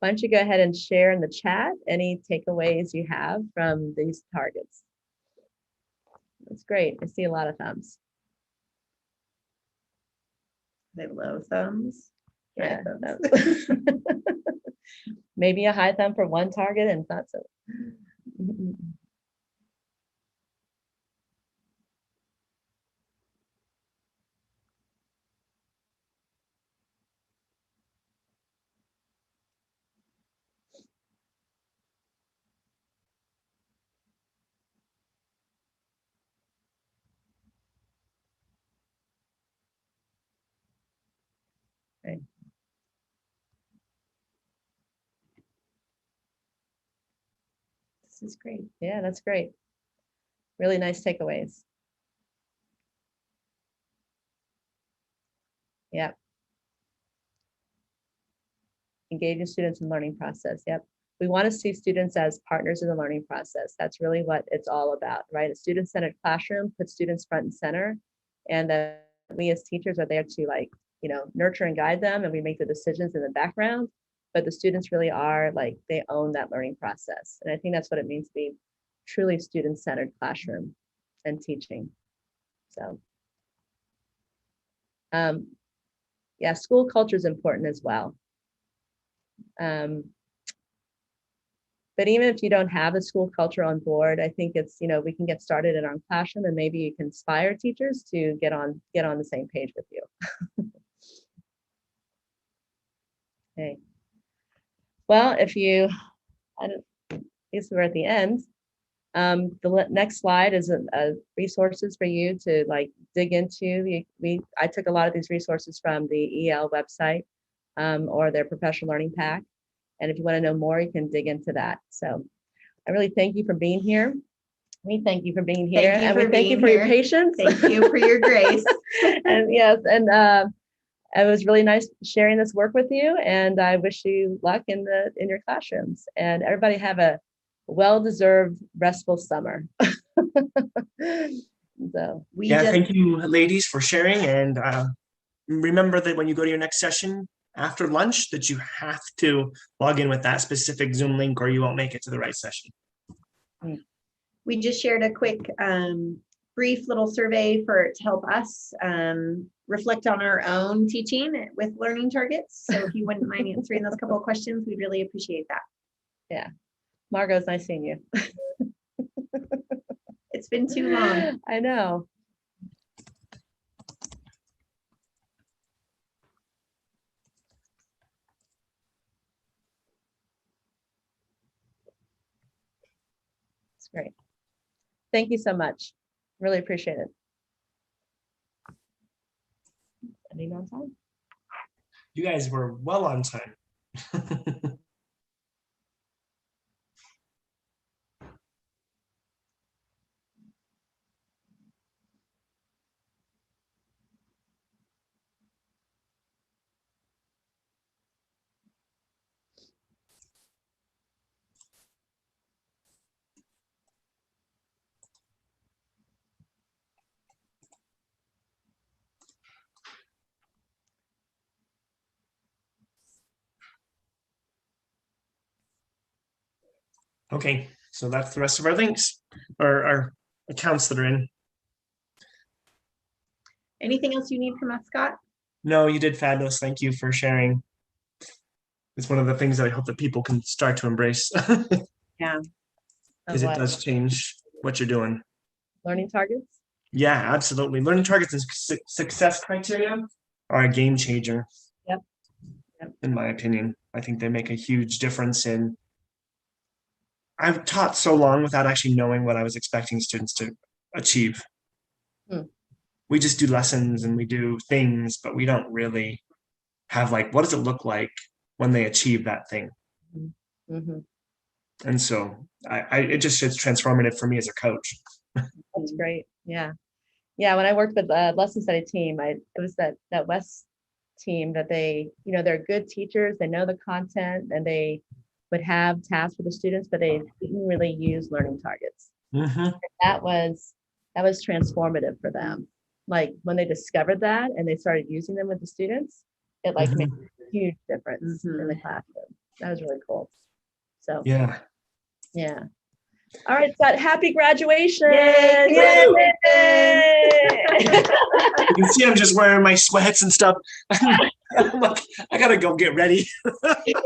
Why don't you go ahead and share in the chat any takeaways you have from these targets? That's great. I see a lot of thumbs. They low thumbs. Yeah. Maybe a high thumb for one target and not so. Okay. This is great. Yeah, that's great. Really nice takeaways. Yeah. Engaging students in learning process. Yep. We want to see students as partners in the learning process. That's really what it's all about, right? A student-centered classroom puts students front and center, and we as teachers are there to nurture and guide them, and we make the decisions in the background, but the students really are they own that learning process. And I think that's what it means to be truly student-centered classroom and teaching. So yeah, school culture is important as well. But even if you don't have a school culture on board, I think it's, we can get started in our classroom, and maybe you can inspire teachers to get on the same page with you. Okay. Well, I guess we're at the end. The next slide is resources for you to dig into. I took a lot of these resources from the EL website or their professional learning pack. And if you want to know more, you can dig into that. So I really thank you for being here. We thank you for being here. And we thank you for your patience. Thank you for your grace. And yes, and it was really nice sharing this work with you. And I wish you luck in your classrooms. And everybody have a well-deserved restful summer. So thank you, ladies, for sharing. And remember that when you go to your next session after lunch, that you have to log in with that specific Zoom link, or you won't make it to the right session. We just shared a quick, brief little survey to help us reflect on our own teaching with learning targets. So if you wouldn't mind answering those couple of questions, we'd really appreciate that. Yeah. Margot, it's nice seeing you. It's been too long. I know. It's great. Thank you so much. Really appreciate it. Ending on time? You guys were well on time. Okay, so that's the rest of our links or our accounts that are in. Anything else you need from us, Scott? No, you did fabulous. Thank you for sharing. It's one of the things that I hope that people can start to embrace. Yeah. Because it does change what you're doing. Learning targets? Yeah, absolutely. Learning targets and success criteria are a game changer. Yep. In my opinion, I think they make a huge difference in I've taught so long without actually knowing what I was expecting students to achieve. We just do lessons and we do things, but we don't really have like, what does it look like when they achieve that thing? And so it's transformative for me as a coach. That's great. Yeah. Yeah. When I worked with a lesson study team, it was that West team that they, they're good teachers, they know the content, and they would have tasks for the students, but they didn't really use learning targets. That was transformative for them. Like when they discovered that and they started using them with the students, it like made a huge difference in the classroom. That was really cool. So yeah. All right, Scott, happy graduation. Yay! You can see I'm just wearing my sweats and stuff. I'm like, I gotta go get ready.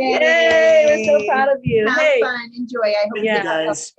Yay! We're so proud of you. Have fun, enjoy. I hope you guys.